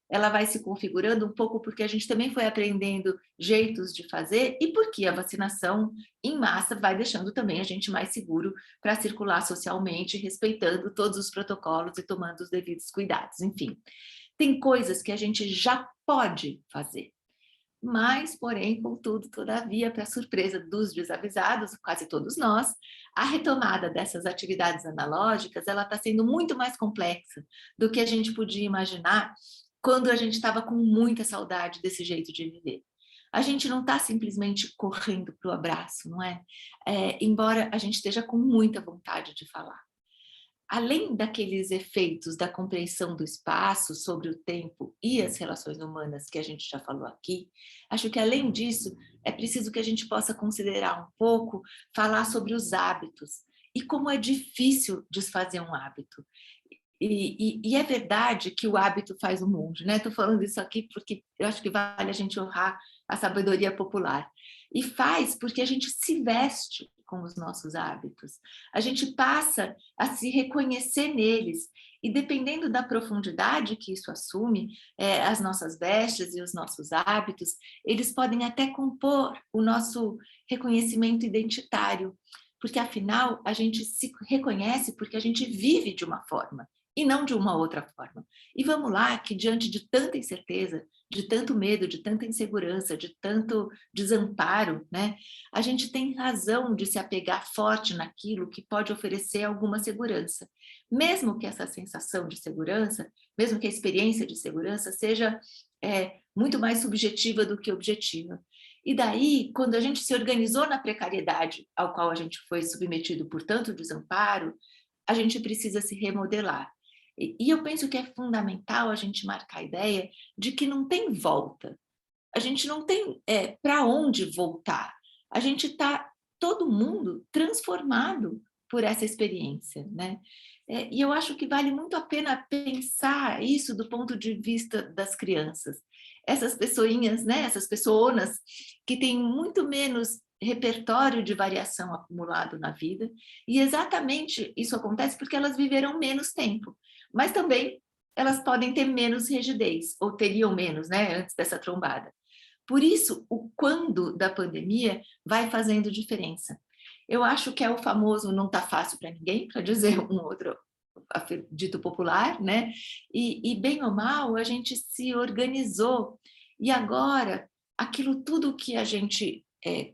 ela vai se configurando um pouco porque a gente também foi aprendendo jeitos de fazer e porque a vacinação em massa vai deixando também a gente mais seguro para circular socialmente, respeitando todos os protocolos e tomando os devidos cuidados, enfim. Tem coisas que a gente já pode fazer. Mas, porém, contudo, todavia, para surpresa dos desavisados, quase todos nós, a retomada dessas atividades analógicas, ela está sendo muito mais complexa do que a gente podia imaginar quando a gente estava com muita saudade desse jeito de viver. A gente não está simplesmente correndo para o abraço, não é? Embora a gente esteja com muita vontade de falar. Além daqueles efeitos da compreensão do espaço sobre o tempo e as relações humanas que a gente já falou aqui, acho que além disso é preciso que a gente possa considerar um pouco, falar sobre os hábitos e como é difícil desfazer um hábito. E é verdade que o hábito faz o monge, né? Estou falando isso aqui porque eu acho que vale a gente honrar a sabedoria popular. E faz porque a gente se veste com os nossos hábitos. A gente passa a se reconhecer neles. E dependendo da profundidade que isso assume, as nossas vestes e os nossos hábitos, eles podem até compor o nosso reconhecimento identitário. Porque, afinal, a gente se reconhece porque a gente vive de uma forma e não de uma outra forma. E vamos lá, que diante de tanta incerteza, de tanto medo, de tanta insegurança, de tanto desamparo, né, a gente tem razão de se apegar forte naquilo que pode oferecer alguma segurança. Mesmo que essa sensação de segurança, mesmo que a experiência de segurança seja muito mais subjetiva do que objetiva. E daí, quando a gente se organizou na precariedade ao qual a gente foi submetido por tanto desamparo, a gente precisa se remodelar. E eu penso que é fundamental a gente marcar a ideia de que não tem volta. A gente não tem para onde voltar. A gente está, todo mundo, transformado por essa experiência, né? E eu acho que vale muito a pena pensar isso do ponto de vista das crianças. Essas pessoinhas, né? Essas pessoas que têm muito menos repertório de variação acumulado na vida, e exatamente isso acontece porque elas viveram menos tempo. Mas também elas podem ter menos rigidez, ou teriam menos, né, antes dessa trombada. Por isso, o quando da pandemia vai fazendo diferença. Eu acho que é o famoso não está fácil para ninguém, para dizer um outro dito popular, né? E bem ou mal, a gente se organizou. E agora, aquilo tudo que a gente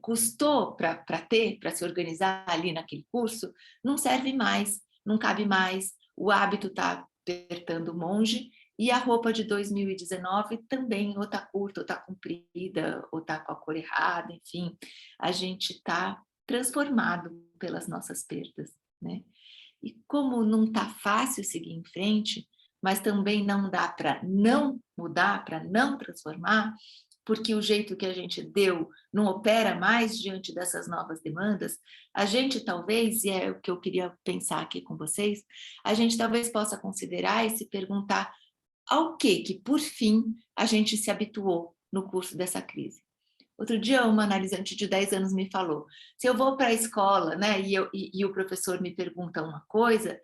custou para ter, para se organizar ali naquele curso, não serve mais, não cabe mais. O hábito está apertando o monge e a roupa de 2019 também ou está curta, ou está comprida, ou está com a cor errada, enfim. A gente está transformado pelas nossas perdas, né? E como não está fácil seguir em frente, mas também não dá para não mudar, para não transformar, porque o jeito que a gente deu não opera mais diante dessas novas demandas, a gente talvez, e é o que eu queria pensar aqui com vocês, a gente talvez possa considerar e se perguntar ao que por fim, a gente se habituou no curso dessa crise. Outro dia, uma analisante de 10 anos me falou, se eu vou para a escola, né, e o professor me pergunta uma coisa,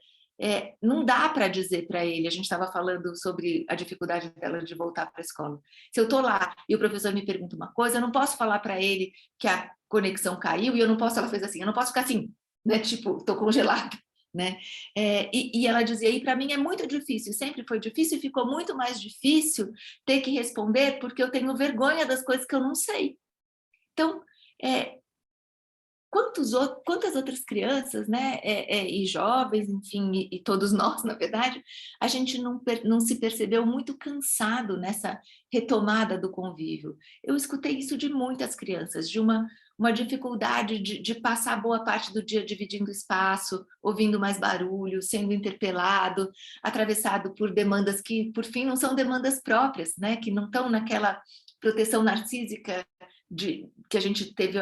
não dá para dizer para ele, a gente estava falando sobre a dificuldade dela de voltar para a escola. Se eu estou lá e o professor me pergunta uma coisa, eu não posso falar para ele que a conexão caiu e eu não posso, ela fez assim, eu não posso ficar assim, né? Tipo, estou congelada, né? E ela dizia, e para mim é muito difícil, sempre foi difícil e ficou muito mais difícil ter que responder porque eu tenho vergonha das coisas que eu não sei. Então, quantas outras crianças, né, e jovens, enfim, e todos nós, na verdade, a gente não se percebeu muito cansado nessa retomada do convívio. Eu escutei isso de muitas crianças, de uma dificuldade de passar boa parte do dia dividindo espaço, ouvindo mais barulho, sendo interpelado, atravessado por demandas que, por fim, não são demandas próprias, né, que não estão naquela proteção narcísica que a gente teve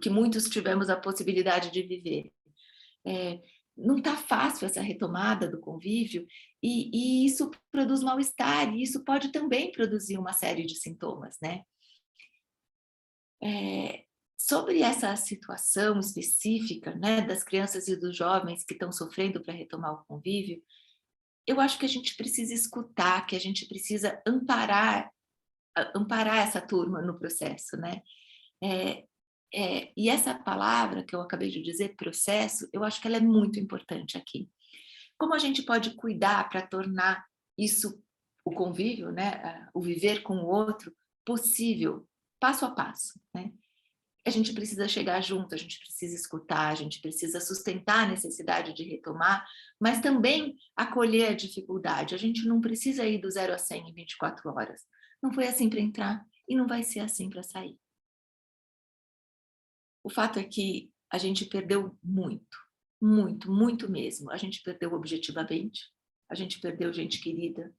que muitos tivemos a possibilidade de viver. Não está fácil essa retomada do convívio e isso produz mal-estar, e isso pode também produzir uma série de sintomas, né? Sobre essa situação específica, né, das crianças e dos jovens que estão sofrendo para retomar o convívio, eu acho que a gente precisa escutar, que a gente precisa amparar essa turma no processo, né? E essa palavra que eu acabei de dizer, processo, eu acho que ela é muito importante aqui. Como a gente pode cuidar para tornar isso, o convívio, né, o viver com o outro, possível, passo a passo, né? A gente precisa chegar junto, a gente precisa escutar, a gente precisa sustentar a necessidade de retomar, mas também acolher a dificuldade. A gente não precisa ir do 0 a 100 em 24 horas. Não foi assim para entrar e não vai ser assim para sair. O fato é que a gente perdeu muito, muito, muito mesmo. A gente perdeu objetivamente, a gente perdeu gente querida,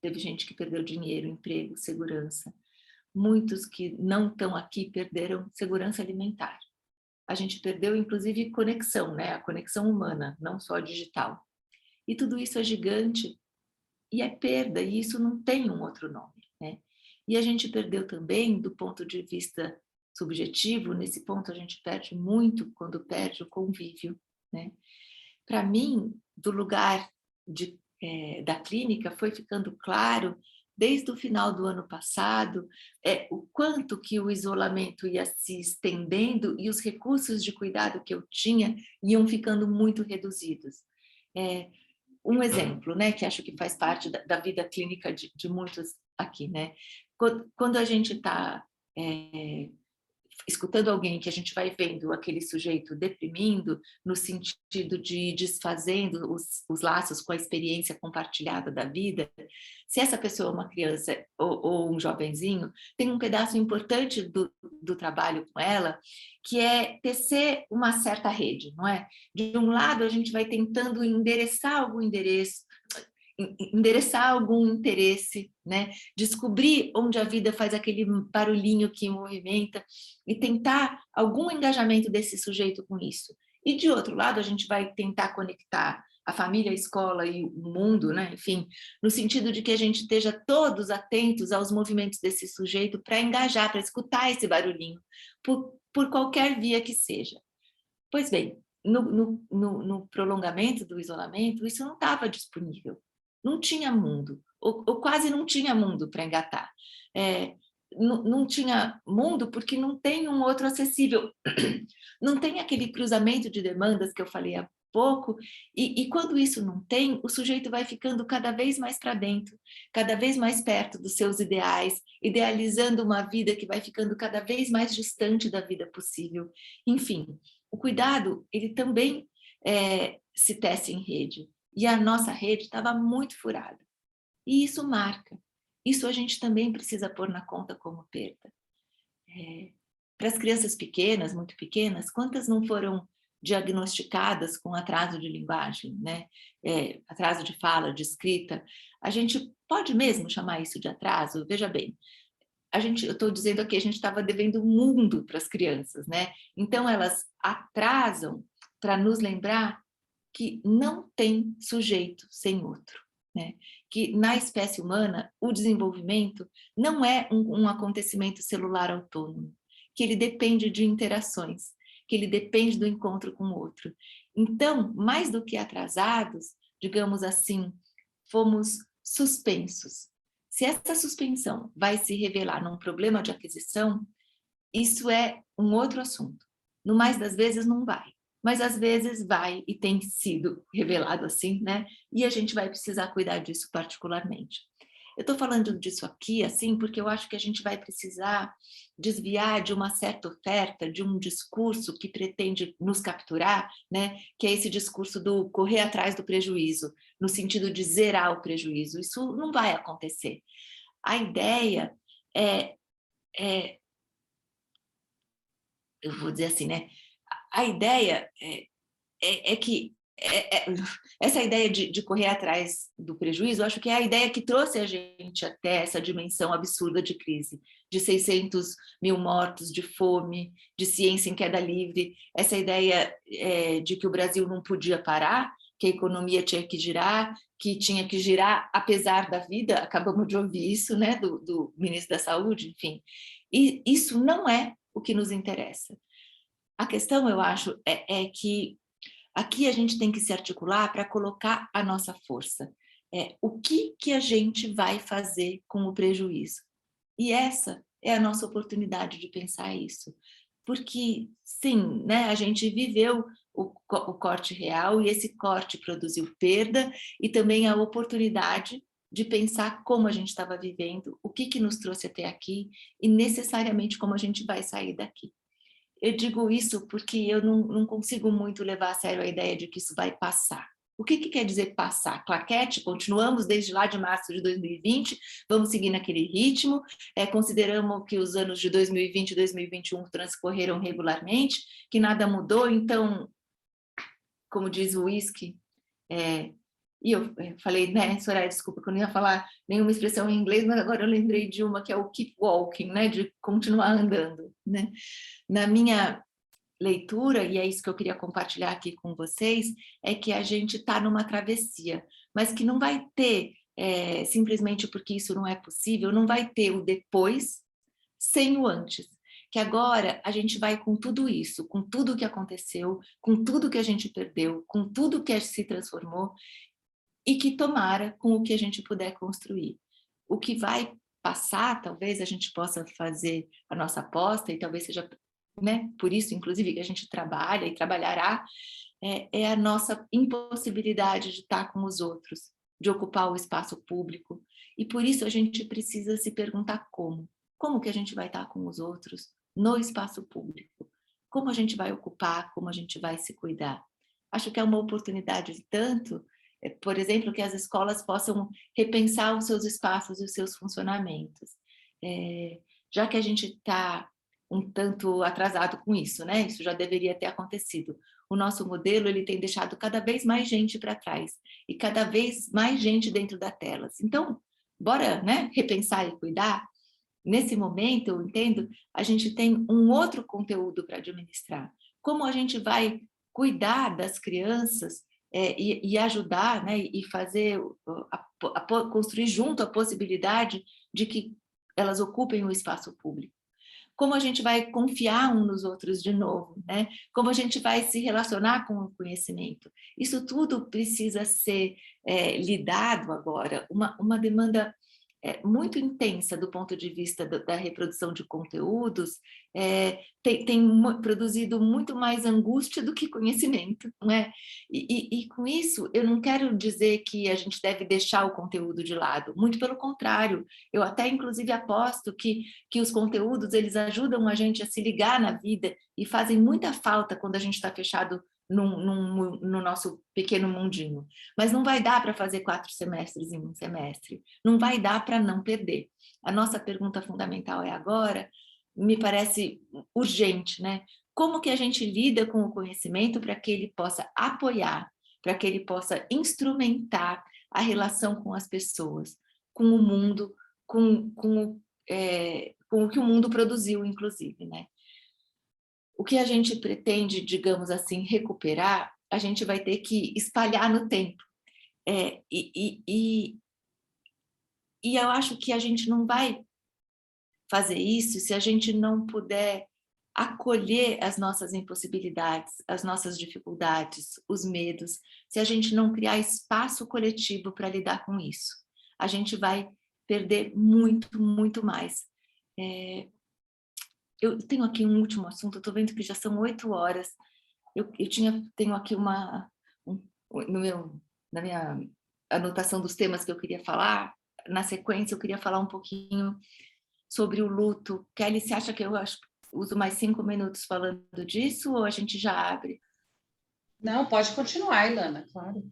teve gente que perdeu dinheiro, emprego, segurança. Muitos que não estão aqui perderam segurança alimentar. A gente perdeu, inclusive, conexão, né? A conexão humana, não só digital. E tudo isso é gigante e é perda, e isso não tem um outro nome, né? E a gente perdeu também, do ponto de vista subjetivo, nesse ponto a gente perde muito quando perde o convívio, né? Para mim, do lugar da clínica, foi ficando claro, desde o final do ano passado, o quanto que o isolamento ia se estendendo e os recursos de cuidado que eu tinha iam ficando muito reduzidos. Um exemplo, né, que acho que faz parte da vida clínica de muitos aqui, né? Quando a gente está escutando alguém que a gente vai vendo aquele sujeito deprimindo, no sentido de desfazendo os laços com a experiência compartilhada da vida, se essa pessoa é uma criança ou um jovenzinho, tem um pedaço importante do trabalho com ela, que é tecer uma certa rede, não é? De um lado, a gente vai tentando endereçar algum interesse, né? Descobrir onde a vida faz aquele barulhinho que movimenta e tentar algum engajamento desse sujeito com isso. E de outro lado, a gente vai tentar conectar a família, a escola e o mundo, né? Enfim, no sentido de que a gente esteja todos atentos aos movimentos desse sujeito para engajar, para escutar esse barulhinho, por qualquer via que seja. Pois bem, no prolongamento do isolamento, isso não estava disponível. Não tinha mundo, ou quase não tinha mundo para engatar. Não tinha mundo porque não tem um outro acessível. Não tem aquele cruzamento de demandas que eu falei há pouco, e quando isso não tem, o sujeito vai ficando cada vez mais para dentro, cada vez mais perto dos seus ideais, idealizando uma vida que vai ficando cada vez mais distante da vida possível. Enfim, o cuidado, ele também se tece em rede. E a nossa rede estava muito furada. E isso marca. Isso a gente também precisa pôr na conta como perda. Para as crianças pequenas, muito pequenas, quantas não foram diagnosticadas com atraso de linguagem, né? Atraso de fala, de escrita? A gente pode mesmo chamar isso de atraso? Veja bem, eu estou dizendo aqui, a gente estava devendo o mundo para as crianças, né? Então, elas atrasam para nos lembrar que não tem sujeito sem outro, né? Que na espécie humana o desenvolvimento não é um acontecimento celular autônomo, que ele depende de interações, que ele depende do encontro com o outro. Então, mais do que atrasados, digamos assim, fomos suspensos. Se essa suspensão vai se revelar num problema de aquisição, isso é um outro assunto. No mais das vezes não vai, mas às vezes vai e tem sido revelado assim, né? E a gente vai precisar cuidar disso particularmente. Eu estou falando disso aqui, assim, porque eu acho que a gente vai precisar desviar de uma certa oferta, de um discurso que pretende nos capturar, né? Que é esse discurso do correr atrás do prejuízo, no sentido de zerar o prejuízo. Isso não vai acontecer. A ideia eu vou dizer assim, né? A ideia é que essa ideia de correr atrás do prejuízo, eu acho que é a ideia que trouxe a gente até essa dimensão absurda de crise, de 600 mil mortos, de fome, de ciência em queda livre, essa ideia de que o Brasil não podia parar, que a economia tinha que girar apesar da vida, acabamos de ouvir isso, né, do ministro da Saúde, enfim. E isso não é o que nos interessa. A questão, eu acho, é que aqui a gente tem que se articular para colocar a nossa força. O que a gente vai fazer com o prejuízo? E essa é a nossa oportunidade de pensar isso. Porque, sim, né, a gente viveu o corte real e esse corte produziu perda e também a oportunidade de pensar como a gente estava vivendo, o que nos trouxe até aqui e necessariamente como a gente vai sair daqui. Eu digo isso porque eu não consigo muito levar a sério a ideia de que isso vai passar. O que quer dizer passar? Claquete, continuamos desde lá de março de 2020, vamos seguir naquele ritmo, consideramos que os anos de 2020 e 2021 transcorreram regularmente, que nada mudou, então, como diz o Whisky, e eu falei, né, Soraya, desculpa que eu não ia falar nenhuma expressão em inglês, mas agora eu lembrei de uma que é o keep walking, né, de continuar andando, né. Na minha leitura, e é isso que eu queria compartilhar aqui com vocês, é que a gente está numa travessia, mas que não vai ter, simplesmente porque isso não é possível, não vai ter o depois sem o antes. Que agora a gente vai com tudo isso, com tudo que aconteceu, com tudo que a gente perdeu, com tudo que se transformou, e que tomara com o que a gente puder construir. O que vai passar, talvez a gente possa fazer a nossa aposta, e talvez seja, né, por isso, inclusive, que a gente trabalha e trabalhará, é a nossa impossibilidade de estar com os outros, de ocupar o espaço público. E por isso a gente precisa se perguntar como. Como que a gente vai estar com os outros no espaço público? Como a gente vai ocupar, como a gente vai se cuidar? Acho que é uma oportunidade de tanto, por exemplo, que as escolas possam repensar os seus espaços e os seus funcionamentos. Já que a gente está um tanto atrasado com isso, né? Isso já deveria ter acontecido. O nosso modelo ele tem deixado cada vez mais gente para trás e cada vez mais gente dentro das telas. Então, bora, né, repensar e cuidar? Nesse momento, eu entendo, a gente tem um outro conteúdo para administrar. Como a gente vai cuidar das crianças e ajudar, né, e fazer, construir junto a possibilidade de que elas ocupem o espaço público. Como a gente vai confiar uns nos outros de novo, né? Como a gente vai se relacionar com o conhecimento. Isso tudo precisa ser lidado agora, uma demanda muito intensa do ponto de vista da reprodução de conteúdos, tem produzido muito mais angústia do que conhecimento, não é? E com isso, eu não quero dizer que a gente deve deixar o conteúdo de lado, muito pelo contrário, eu até inclusive aposto que os conteúdos eles ajudam a gente a se ligar na vida e fazem muita falta quando a gente está fechado no nosso pequeno mundinho. Mas não vai dar para fazer 4 semestres em um semestre. Não vai dar para não perder. A nossa pergunta fundamental é agora, me parece urgente, né? Como que a gente lida com o conhecimento para que ele possa apoiar, para que ele possa instrumentar a relação com as pessoas, com o mundo, com o que o mundo produziu, inclusive, né? O que a gente pretende, digamos assim, recuperar, a gente vai ter que espalhar no tempo. E eu acho que a gente não vai fazer isso se a gente não puder acolher as nossas impossibilidades, as nossas dificuldades, os medos, se a gente não criar espaço coletivo para lidar com isso. A gente vai perder muito, muito mais. Eu tenho aqui um último assunto, eu estou vendo que já são 8 horas. Tenho aqui na minha anotação dos temas que eu queria falar. Na sequência, eu queria falar um pouquinho sobre o luto. Kelly, você acha que eu uso mais 5 minutos falando disso ou a gente já abre? Não, pode continuar, Ilana, claro.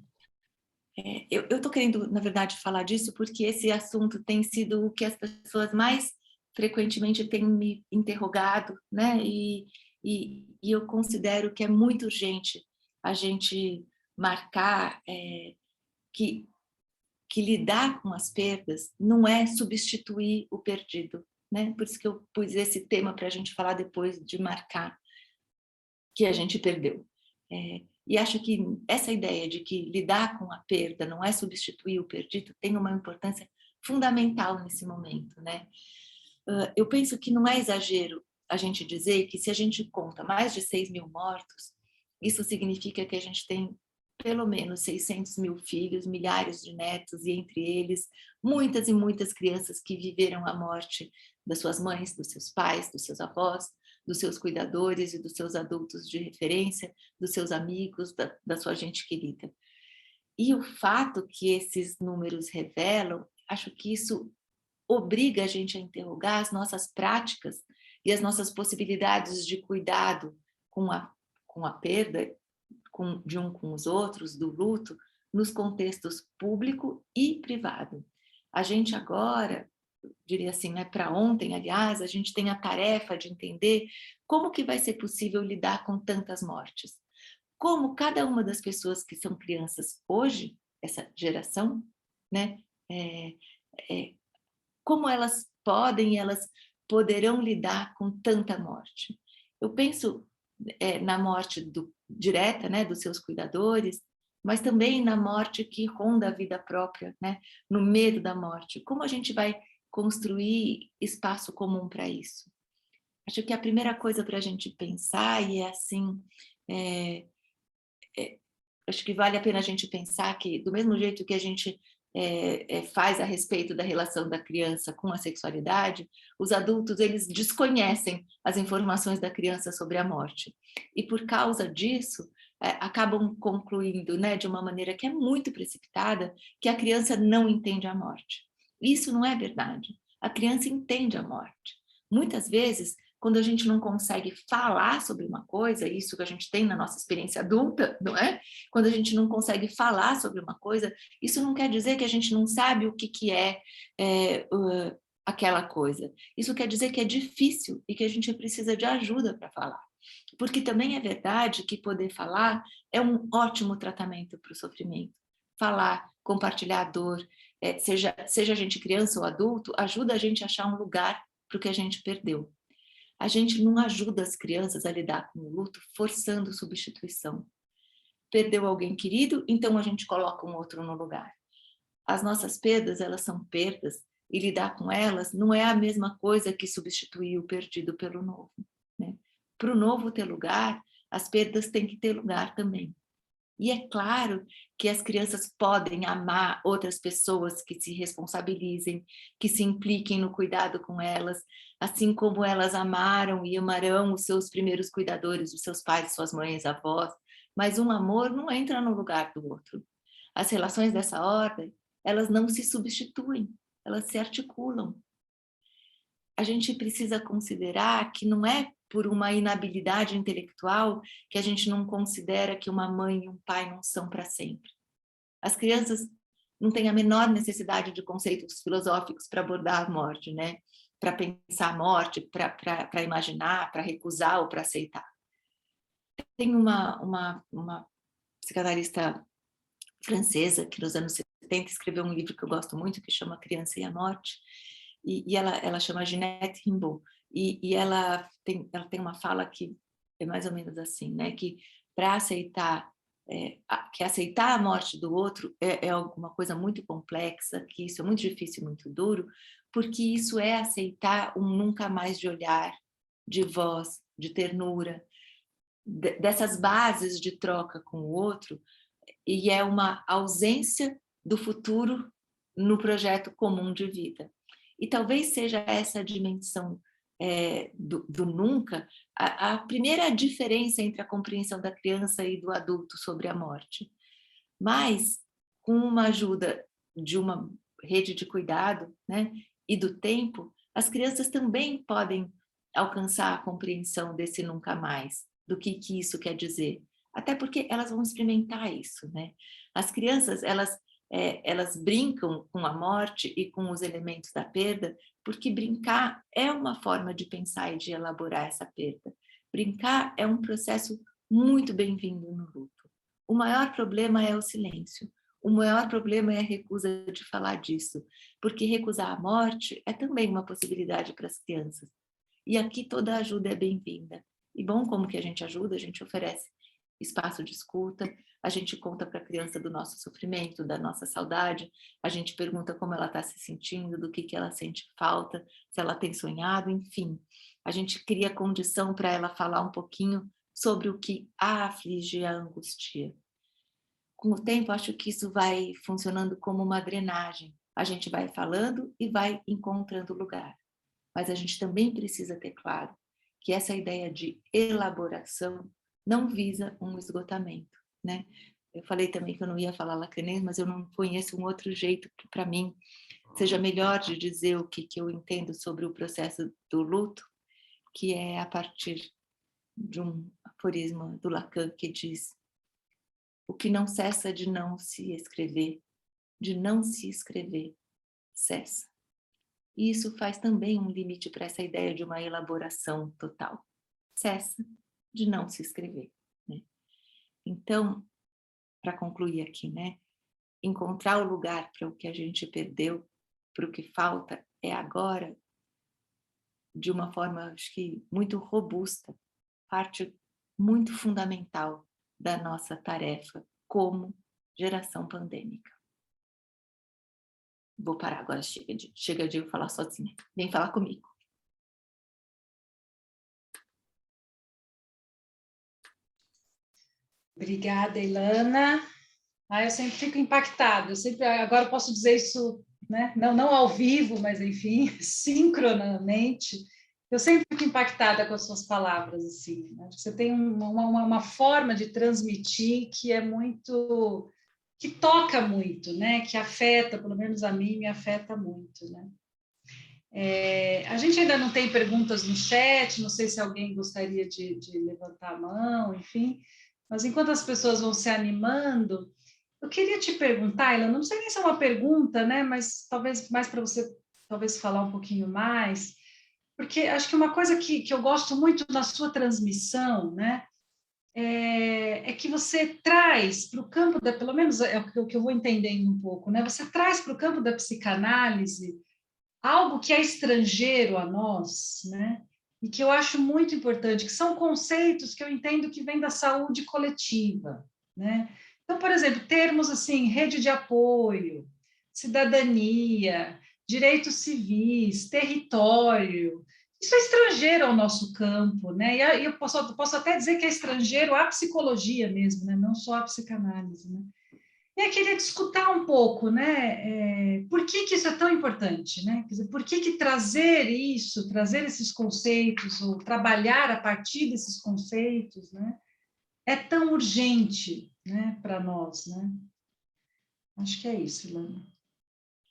Eu estou querendo, na verdade, falar disso porque esse assunto tem sido o que as pessoas mais frequentemente têm me interrogado, né? E eu considero que é muito urgente a gente marcar que lidar com as perdas não é substituir o perdido, né? Por isso que eu pus esse tema para a gente falar depois de marcar que a gente perdeu. E acho que essa ideia de que lidar com a perda não é substituir o perdido tem uma importância fundamental nesse momento, né? Eu penso que não é exagero a gente dizer que se a gente conta mais de 6 mil mortos, isso significa que a gente tem pelo menos 600 mil filhos, milhares de netos, e entre eles muitas e muitas crianças que viveram a morte das suas mães, dos seus pais, dos seus avós, dos seus cuidadores e dos seus adultos de referência, dos seus amigos, da sua gente querida. E o fato que esses números revelam, acho que isso obriga a gente a interrogar as nossas práticas e as nossas possibilidades de cuidado com a perda de um com os outros, do luto, nos contextos público e privado. A gente agora, diria assim, né, para ontem, aliás, a gente tem a tarefa de entender como que vai ser possível lidar com tantas mortes. Como cada uma das pessoas que são crianças hoje, essa geração, né, como elas podem, elas poderão lidar com tanta morte. Eu penso na morte direta, né, dos seus cuidadores, mas também na morte que ronda a vida própria, né, no medo da morte. Como a gente vai construir espaço comum para isso? Acho que a primeira coisa para a gente pensar, e é assim, acho que vale a pena a gente pensar que, do mesmo jeito que a gente faz a respeito da relação da criança com a sexualidade, os adultos eles desconhecem as informações da criança sobre a morte. E por causa disso, acabam concluindo, né, de uma maneira que é muito precipitada, que a criança não entende a morte. Isso não é verdade. A criança entende a morte. Muitas vezes, quando a gente não consegue falar sobre uma coisa, isso que a gente tem na nossa experiência adulta, não é? Quando a gente não consegue falar sobre uma coisa, isso não quer dizer que a gente não sabe o que é aquela coisa. Isso quer dizer que é difícil e que a gente precisa de ajuda para falar. Porque também é verdade que poder falar é um ótimo tratamento para o sofrimento. Falar, compartilhar a dor, seja a gente criança ou adulto, ajuda a gente a achar um lugar para o que a gente perdeu. A gente não ajuda as crianças a lidar com o luto forçando substituição. Perdeu alguém querido, então a gente coloca um outro no lugar. As nossas perdas, elas são perdas, e lidar com elas não é a mesma coisa que substituir o perdido pelo novo, né? Para o novo ter lugar, as perdas têm que ter lugar também. E é claro que as crianças podem amar outras pessoas que se responsabilizem, que se impliquem no cuidado com elas, assim como elas amaram e amarão os seus primeiros cuidadores, os seus pais, suas mães, avós, mas um amor não entra no lugar do outro. As relações dessa ordem, elas não se substituem, elas se articulam. A gente precisa considerar que não é por uma inabilidade intelectual que a gente não considera que uma mãe e um pai não são para sempre. As crianças não têm a menor necessidade de conceitos filosóficos para abordar a morte, né? Para pensar a morte, para imaginar, para recusar ou para aceitar. Tem uma psicanalista francesa que nos anos 70 escreveu um livro que eu gosto muito, que chama Criança e a Morte, e ela chama Ginette Rimbaud, e ela tem uma fala que é mais ou menos assim, né? Que para aceitar a morte do outro é alguma coisa muito complexa, que isso é muito difícil, muito duro, porque isso é aceitar um nunca mais de olhar, de voz, de ternura, dessas bases de troca com o outro, e é uma ausência do futuro no projeto comum de vida. E talvez seja essa dimensão do nunca, a primeira diferença entre a compreensão da criança e do adulto sobre a morte. Mas, com uma ajuda de uma rede de cuidado, né, e do tempo, as crianças também podem alcançar a compreensão desse nunca mais, do que isso quer dizer. Até porque elas vão experimentar isso, né? As crianças, elas brincam com a morte e com os elementos da perda, porque brincar é uma forma de pensar e de elaborar essa perda. Brincar é um processo muito bem-vindo no luto. O maior problema é o silêncio. O maior problema é a recusa de falar disso, porque recusar a morte é também uma possibilidade para as crianças. E aqui toda ajuda é bem-vinda. E bom, como que a gente ajuda? A gente oferece espaço de escuta, a gente conta para a criança do nosso sofrimento, da nossa saudade, a gente pergunta como ela está se sentindo, do que ela sente falta, se ela tem sonhado, enfim. A gente cria condição para ela falar um pouquinho sobre o que a aflige e a angustia. Com o tempo, acho que isso vai funcionando como uma drenagem. A gente vai falando e vai encontrando lugar. Mas a gente também precisa ter claro que essa ideia de elaboração não visa um esgotamento, né? Eu falei também que eu não ia falar lacrenês, mas eu não conheço um outro jeito que, para mim, seja melhor de dizer o que eu entendo sobre o processo do luto, que é a partir de um aforismo do Lacan que diz: o que não cessa de não se escrever, cessa. E isso faz também um limite para essa ideia de uma elaboração total. Cessa de não se escrever, né? Então, para concluir aqui, né? Encontrar o lugar para o que a gente perdeu, para o que falta, é agora, de uma forma, acho que muito robusta, parte muito fundamental da nossa tarefa como geração pandêmica. Vou parar agora, chega de eu falar sozinha. Vem falar comigo. Obrigada, Ilana. Eu sempre fico impactada. Agora eu posso dizer isso, né? Não ao vivo, mas enfim, sincronamente. Eu sempre fico impactada com as suas palavras, assim. Acho que você tem uma forma de transmitir que é muito, que toca muito, né? Que afeta, pelo menos a mim, me afeta muito, né? A gente ainda não tem perguntas no chat, não sei se alguém gostaria de levantar a mão, enfim. Mas enquanto as pessoas vão se animando, eu queria te perguntar, Ilana, não sei nem se é uma pergunta, né? Mas talvez mais para você talvez falar um pouquinho mais, porque acho que uma coisa que eu gosto muito na sua transmissão, né? É que você traz para o campo pelo menos é o que eu vou entendendo um pouco, né? Você traz para o campo da psicanálise algo que é estrangeiro a nós, né? E que eu acho muito importante, que são conceitos que eu entendo que vêm da saúde coletiva, né? Então, por exemplo, termos assim, rede de apoio, cidadania, direitos civis, território, isso é estrangeiro ao nosso campo, né? E eu posso até dizer que é estrangeiro à psicologia mesmo, né? Não só à psicanálise, né? E eu queria te escutar um pouco, né? Por que isso é tão importante, né? Quer dizer, por que trazer isso, trazer esses conceitos, ou trabalhar a partir desses conceitos, né? É tão urgente, né, para nós, né? Acho que é isso, Ilana.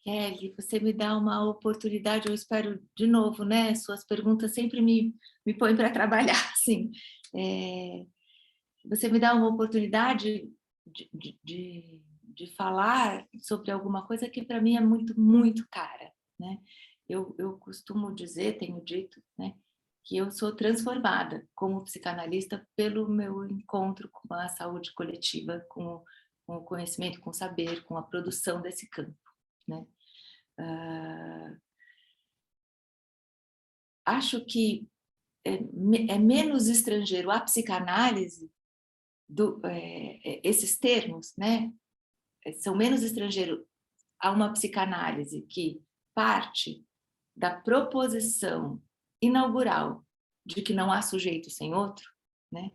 Kelly, você me dá uma oportunidade, eu espero de novo, né? Suas perguntas sempre me põem para trabalhar, assim. Você me dá uma oportunidade de falar sobre alguma coisa que para mim é muito, muito cara, né? Eu costumo dizer, tenho dito, né, que eu sou transformada como psicanalista pelo meu encontro com a saúde coletiva, com o conhecimento, com o saber, com a produção desse campo, né? Acho que é menos estrangeiro a psicanálise, esses termos, né? São menos estrangeiros a uma psicanálise que parte da proposição inaugural de que não há sujeito sem outro, né?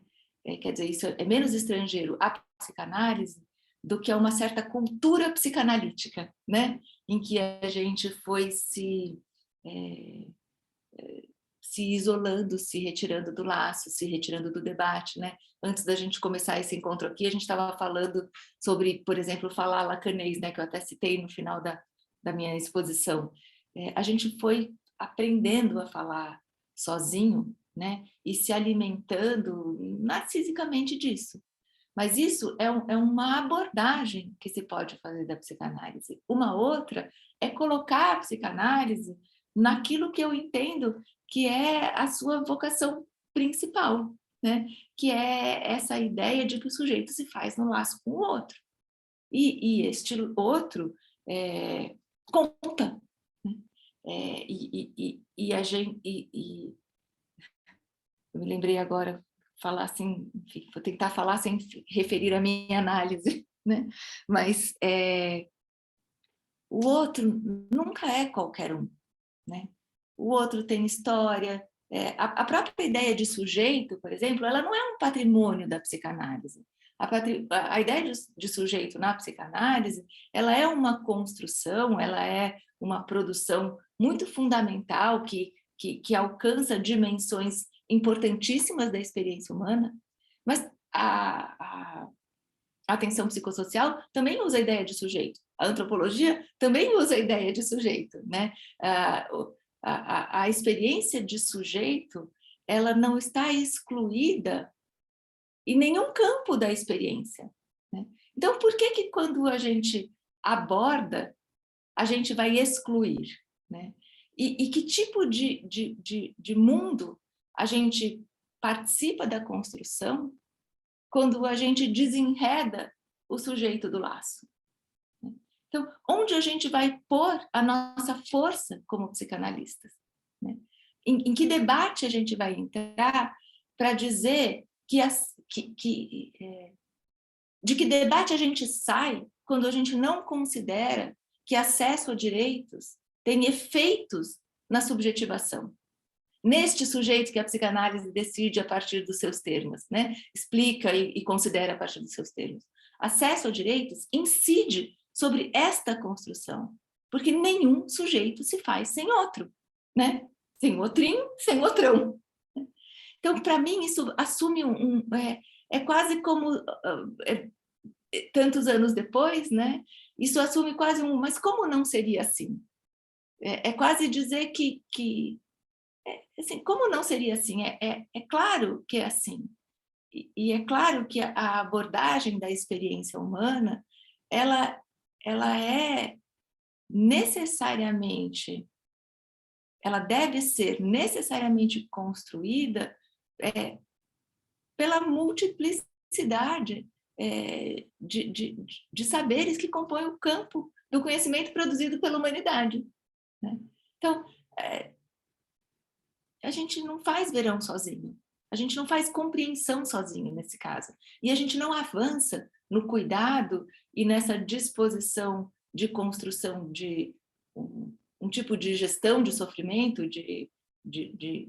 Quer dizer, isso é menos estrangeiro à psicanálise do que a uma certa cultura psicanalítica, né? Em que a gente foi se isolando, se retirando do laço, se retirando do debate, né? Antes da gente começar esse encontro aqui, a gente estava falando sobre, por exemplo, falar lacanês, né? Que eu até citei no final da minha exposição. A gente foi aprendendo a falar sozinho, né? E se alimentando narcisicamente disso. Mas isso é uma abordagem que se pode fazer da psicanálise. Uma outra é colocar a psicanálise naquilo que eu entendo que é a sua vocação principal, né? Que é essa ideia de que o sujeito se faz no laço com o outro. E este outro conta. Né? A gente... eu me lembrei agora, falar assim, enfim, vou tentar falar sem referir a minha análise, né? Mas o outro nunca é qualquer um, né? O outro tem história. A própria ideia de sujeito, por exemplo, ela não é um patrimônio da psicanálise. A ideia de sujeito na psicanálise, ela é uma construção, ela é uma produção muito fundamental que alcança dimensões importantíssimas da experiência humana, mas a atenção psicossocial também usa a ideia de sujeito. A antropologia também usa a ideia de sujeito, né? A experiência de sujeito, ela não está excluída em nenhum campo da experiência, né? Então, por que quando a gente aborda, a gente vai excluir, né? E que tipo de mundo a gente participa da construção quando a gente desenreda o sujeito do laço? Então, onde a gente vai pôr a nossa força como psicanalistas? Né? Em que debate a gente vai entrar para dizer de que debate a gente sai quando a gente não considera que acesso a direitos tem efeitos na subjetivação? Neste sujeito que a psicanálise decide a partir dos seus termos, né? Explica e considera a partir dos seus termos. Acesso a direitos incide sobre esta construção, porque nenhum sujeito se faz sem outro, né? Sem outrinho, sem outrão. Então, para mim, isso assume é quase como, tantos anos depois, né? Isso assume quase mas como não seria assim? É quase dizer que assim, como não seria assim? É claro que é assim. E é claro que a abordagem da experiência humana, ela é necessariamente, ela deve ser necessariamente construída pela multiplicidade de saberes que compõem o campo do conhecimento produzido pela humanidade, né? Então, a gente não faz verão sozinho, a gente não faz compreensão sozinho nesse caso, e a gente não avança no cuidado e nessa disposição de construção de um tipo de gestão de sofrimento, de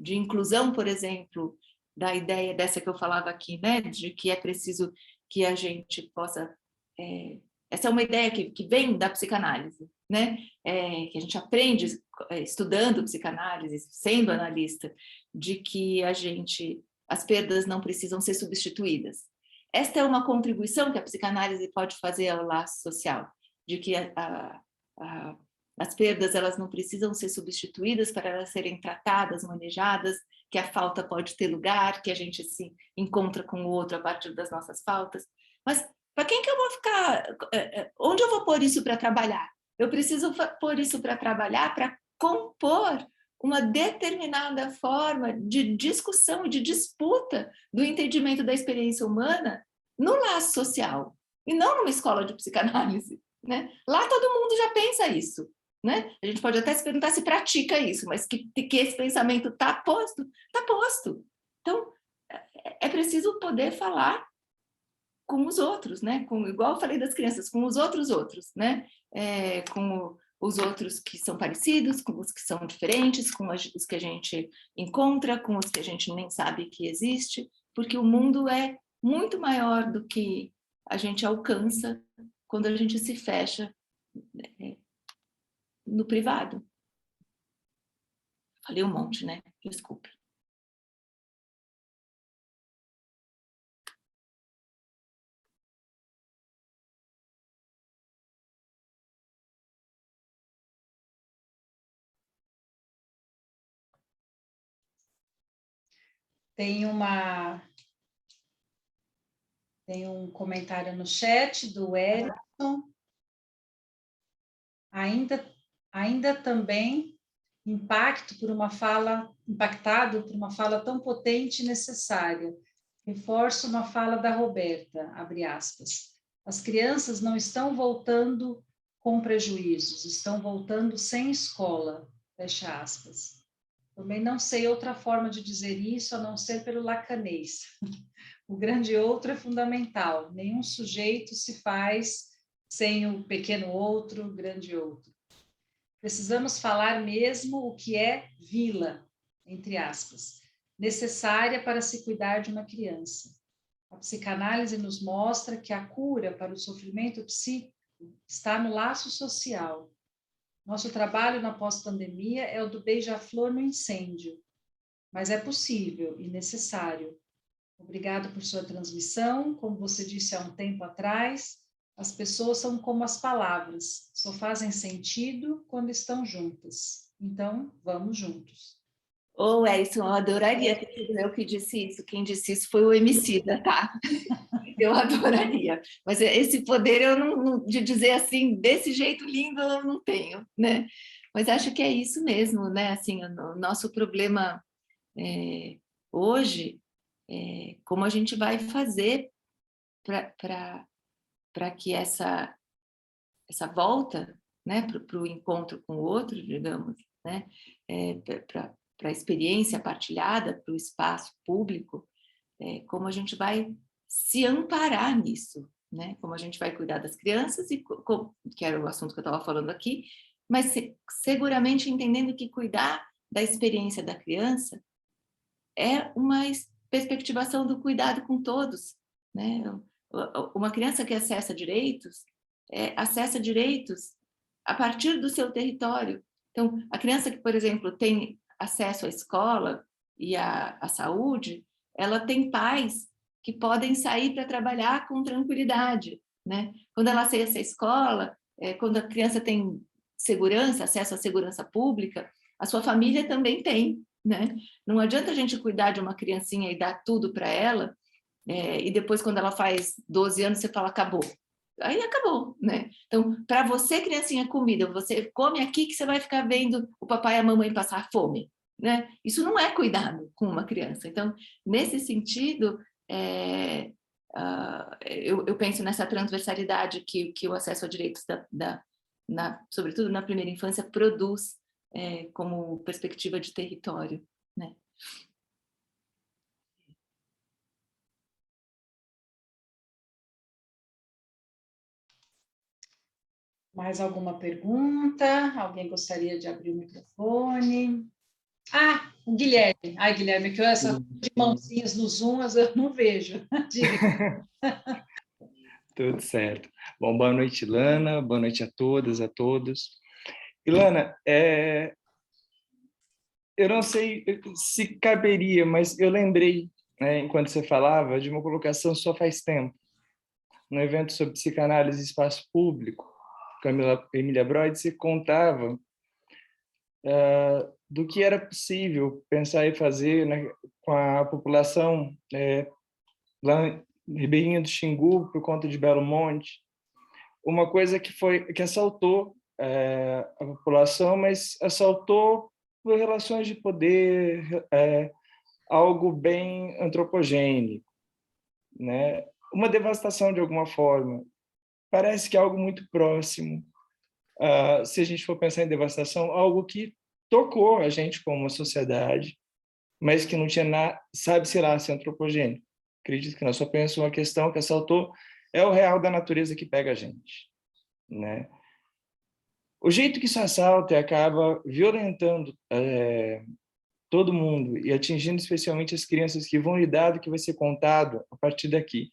inclusão, por exemplo, da ideia dessa que eu falava aqui, né, de que é preciso que a gente possa... essa é uma ideia que vem da psicanálise, né? Que a gente aprende estudando psicanálise, sendo analista, de que as perdas não precisam ser substituídas. Esta é uma contribuição que a psicanálise pode fazer ao laço social, de que as perdas elas não precisam ser substituídas para elas serem tratadas, manejadas, que a falta pode ter lugar, que a gente se encontra com o outro a partir das nossas faltas. Mas para quem que eu vou ficar? Onde eu vou pôr isso para trabalhar? Eu preciso pôr isso para trabalhar, para compor uma determinada forma de discussão e de disputa do entendimento da experiência humana no laço social, e não numa escola de psicanálise, né? Lá todo mundo já pensa isso, né? A gente pode até se perguntar se pratica isso, mas que esse pensamento está posto, está posto. Então, é preciso poder falar com os outros, né? Igual eu falei das crianças, com os outros, né? Com os outros que são parecidos, com os que são diferentes, com os que a gente encontra, com os que a gente nem sabe que existe, porque o mundo é muito maior do que a gente alcança quando a gente se fecha no privado. Falei um monte, né? Desculpe. Tem um comentário no chat do Erickson. Ainda também impactado por uma fala tão potente e necessária. Reforço uma fala da Roberta, abre aspas. As crianças não estão voltando com prejuízos, estão voltando sem escola, fecha aspas. Também não sei outra forma de dizer isso, a não ser pelo lacanês. O grande outro é fundamental. Nenhum sujeito se faz sem o pequeno outro, o grande outro. Precisamos falar mesmo o que é vila, entre aspas, necessária para se cuidar de uma criança. A psicanálise nos mostra que a cura para o sofrimento psíquico está no laço social. Nosso trabalho na pós-pandemia é o do beija-flor no incêndio, mas é possível e necessário. Obrigado por sua transmissão. Como você disse há um tempo atrás, as pessoas são como as palavras, só fazem sentido quando estão juntas. Então, vamos juntos. Ô, Edson, eu adoraria ter sido eu que disse isso. Quem disse isso foi o Emicida, tá? Eu adoraria. Mas esse poder eu não, de dizer assim, desse jeito lindo, eu não tenho, né? Mas acho que é isso mesmo, né? Assim, o nosso problema hoje é como a gente vai fazer para que essa volta, né, para o encontro com o outro, digamos, né, para a experiência partilhada, para o espaço público, como a gente vai se amparar nisso, né, como a gente vai cuidar das crianças, que era o assunto que eu estava falando aqui, mas seguramente entendendo que cuidar da experiência da criança é uma perspectivação do cuidado com todos, né? Uma criança que acessa direitos a partir do seu território. Então, a criança que, por exemplo, tem acesso à escola e à saúde, ela tem pais que podem sair para trabalhar com tranquilidade, né? Quando ela acessa a escola, quando a criança tem segurança, acesso à segurança pública, a sua família também tem, né? Não adianta a gente cuidar de uma criancinha e dar tudo para ela, e depois, quando ela faz 12 anos, você fala, acabou. Aí acabou, né? Então, para você, criancinha, comida, você come aqui que você vai ficar vendo o papai e a mamãe passar fome, né? Isso não é cuidado com uma criança. Então, nesse sentido, eu penso nessa transversalidade que o acesso a direitos, sobretudo na primeira infância, produz como perspectiva de território, né? Mais alguma pergunta? Alguém gostaria de abrir o microfone? Ah, o Guilherme. Ai, Guilherme, que eu essa de mãozinhas no Zoom, eu não vejo. Diga. Tudo certo. Bom, boa noite, Ilana. Boa noite a todas, a todos. Ilana, eu não sei se caberia, mas eu lembrei, né, enquanto você falava, de uma colocação só faz tempo, no evento sobre psicanálise e espaço público, Emília Broid, se contava do que era possível pensar e fazer, né, com a população lá em Ribeirinho do Xingu, por conta de Belo Monte, uma coisa que assaltou a população, mas assaltou por relações de poder, algo bem antropogênico, né? Uma devastação de alguma forma. Parece que é algo muito próximo, se a gente for pensar em devastação, algo que tocou a gente como uma sociedade, mas que não tinha sabe-se lá, se antropogênico. Acredito que não, só penso uma questão que assaltou, é o real da natureza que pega a gente, né? O jeito que isso assalta e acaba violentando todo mundo e atingindo especialmente as crianças que vão lidar do que vai ser contado a partir daqui.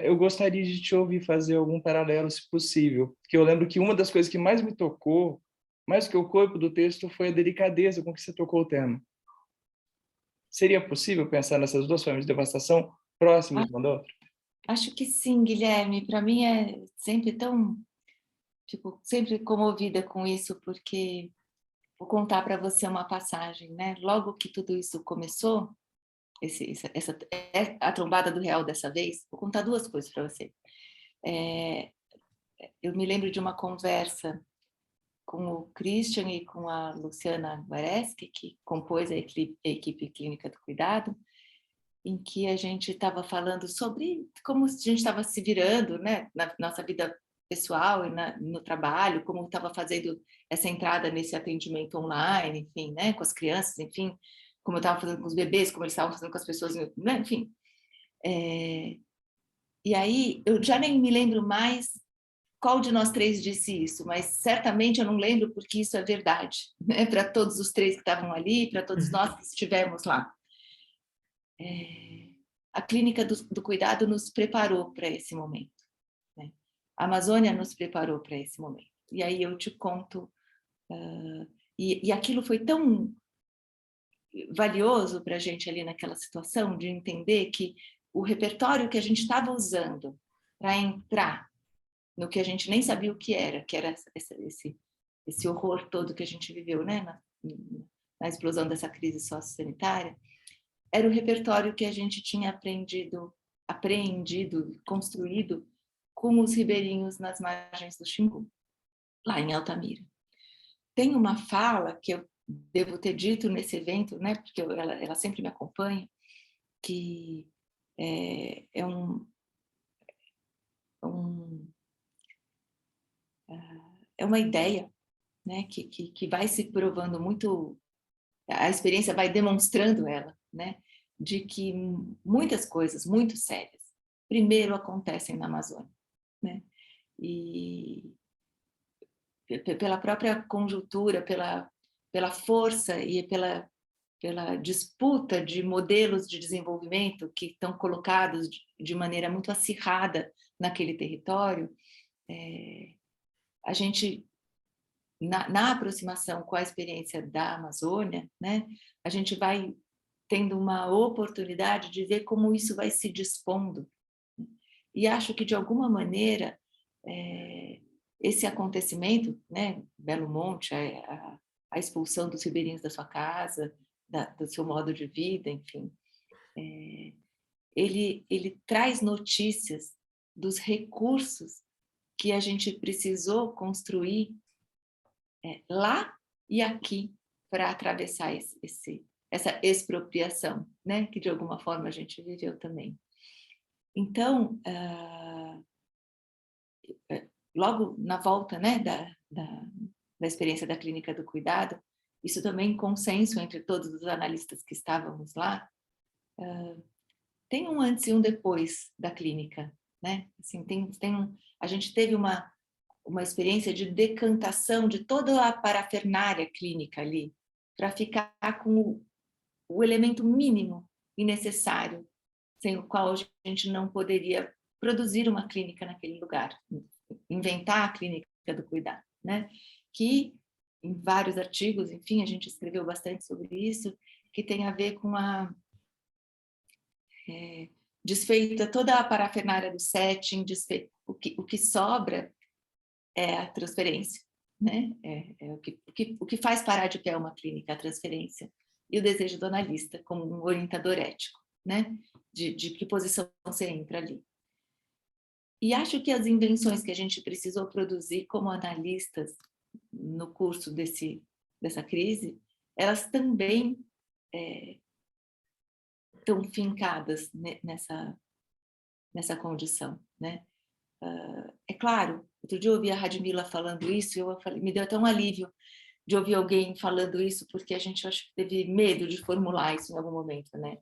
Eu gostaria de te ouvir fazer algum paralelo, se possível, porque eu lembro que uma das coisas que mais me tocou, mais que o corpo do texto, foi a delicadeza com que você tocou o tema. Seria possível pensar nessas duas formas de devastação próximas uma da outra? Acho que sim, Guilherme. Para mim é sempre tão... Fico sempre comovida com isso, porque vou contar para você uma passagem, né? Logo que tudo isso começou, a trombada do real dessa vez, vou contar duas coisas para você. Eu me lembro de uma conversa com o Christian e com a Luciana Guareschi, que compôs a equipe clínica do cuidado, em que a gente estava falando sobre como a gente estava se virando, né, na nossa vida pessoal e no trabalho, como estava fazendo essa entrada nesse atendimento online, enfim, né, com as crianças, enfim, como eu estava fazendo com os bebês, como eles estavam fazendo com as pessoas, né, enfim. E aí, eu já nem me lembro mais qual de nós três disse isso, mas certamente eu não lembro porque isso é verdade, né, para todos os três que estavam ali, para todos nós que estivemos lá. A clínica do cuidado nos preparou para esse momento, né? A Amazônia nos preparou para esse momento. E aí eu te conto, e aquilo foi tão valioso para a gente ali naquela situação, de entender que o repertório que a gente estava usando para entrar no que a gente nem sabia o que era esse horror todo que a gente viveu, né, na explosão dessa crise sociossanitária, era o repertório que a gente tinha apreendido, construído com os ribeirinhos nas margens do Xingu, lá em Altamira. Tem uma fala que eu devo ter dito nesse evento, né, porque ela sempre me acompanha, que é uma ideia, né, que vai se provando muito, a experiência vai demonstrando ela, né, de que muitas coisas muito sérias primeiro acontecem na Amazônia, né, e pela própria conjuntura, pela força e pela disputa de modelos de desenvolvimento que estão colocados de maneira muito acirrada naquele território, a gente, na aproximação com a experiência da Amazônia, né, a gente vai tendo uma oportunidade de ver como isso vai se dispondo. E acho que, de alguma maneira, esse acontecimento, né, Belo Monte, a expulsão dos ribeirinhos da sua casa, do seu modo de vida, enfim, ele traz notícias dos recursos que a gente precisou construir lá e aqui para atravessar essa expropriação, né, que de alguma forma a gente viveu também. Então, logo na volta, né, da experiência da clínica do cuidado, isso também em consenso entre todos os analistas que estávamos lá, tem um antes e um depois da clínica, né? Assim, a gente teve uma experiência de decantação de toda a parafernália clínica ali, para ficar com o elemento mínimo e necessário, sem o qual a gente não poderia produzir uma clínica naquele lugar, inventar a clínica do cuidado, né? Que em vários artigos, enfim, a gente escreveu bastante sobre isso, que tem a ver com desfeita toda a parafernália do setting, o que sobra é a transferência, né? O que faz parar de pé uma clínica, a transferência, e o desejo do analista como um orientador ético, né? De que posição você entra ali. E acho que as invenções que a gente precisou produzir como analistas no curso dessa crise, elas também estão fincadas nessa condição, né? É claro, outro dia eu ouvi a Radmila falando isso, e me deu até um alívio de ouvir alguém falando isso, porque a gente, acho que teve medo de formular isso em algum momento, né?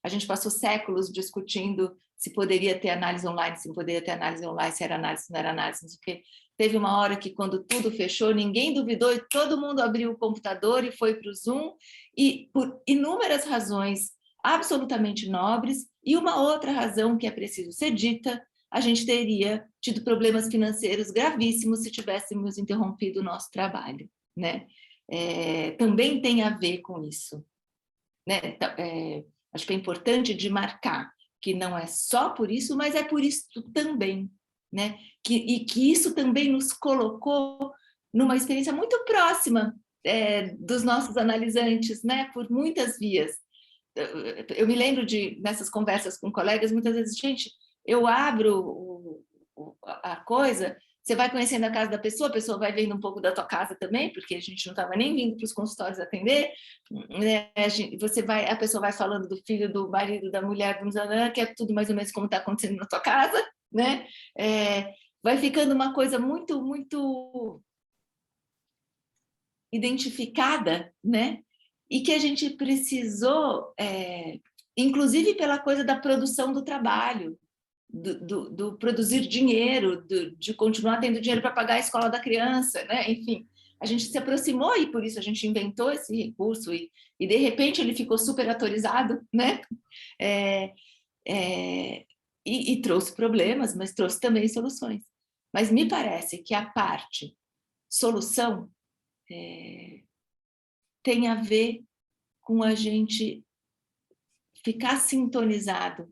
A gente passou séculos discutindo se poderia ter análise online, se não poderia ter análise online, se era análise, se não era análise, não sei o quê. Teve uma hora que, quando tudo fechou, ninguém duvidou e todo mundo abriu o computador e foi para o Zoom, e por inúmeras razões absolutamente nobres, e uma outra razão que é preciso ser dita, a gente teria tido problemas financeiros gravíssimos se tivéssemos interrompido o nosso trabalho, né? Também tem a ver com isso, né? Acho que é importante de marcar que não é só por isso, mas é por isso também, né? E que isso também nos colocou numa experiência muito próxima dos nossos analisantes, né? Por muitas vias. Eu me lembro nessas conversas com colegas, muitas vezes, gente, eu abro a coisa, você vai conhecendo a casa da pessoa, a pessoa vai vendo um pouco da tua casa também, porque a gente não estava nem vindo para os consultórios atender, né? A pessoa vai falando do filho, do marido, da mulher, que é tudo mais ou menos como está acontecendo na tua casa, né? Vai ficando uma coisa muito, muito identificada, né? E que a gente precisou, inclusive pela coisa da produção do trabalho, do produzir dinheiro, de continuar tendo dinheiro para pagar a escola da criança, né? Enfim, a gente se aproximou e por isso a gente inventou esse recurso e de repente ele ficou super autorizado, né? E trouxe problemas, mas trouxe também soluções. Mas me parece que a parte solução tem a ver com a gente ficar sintonizado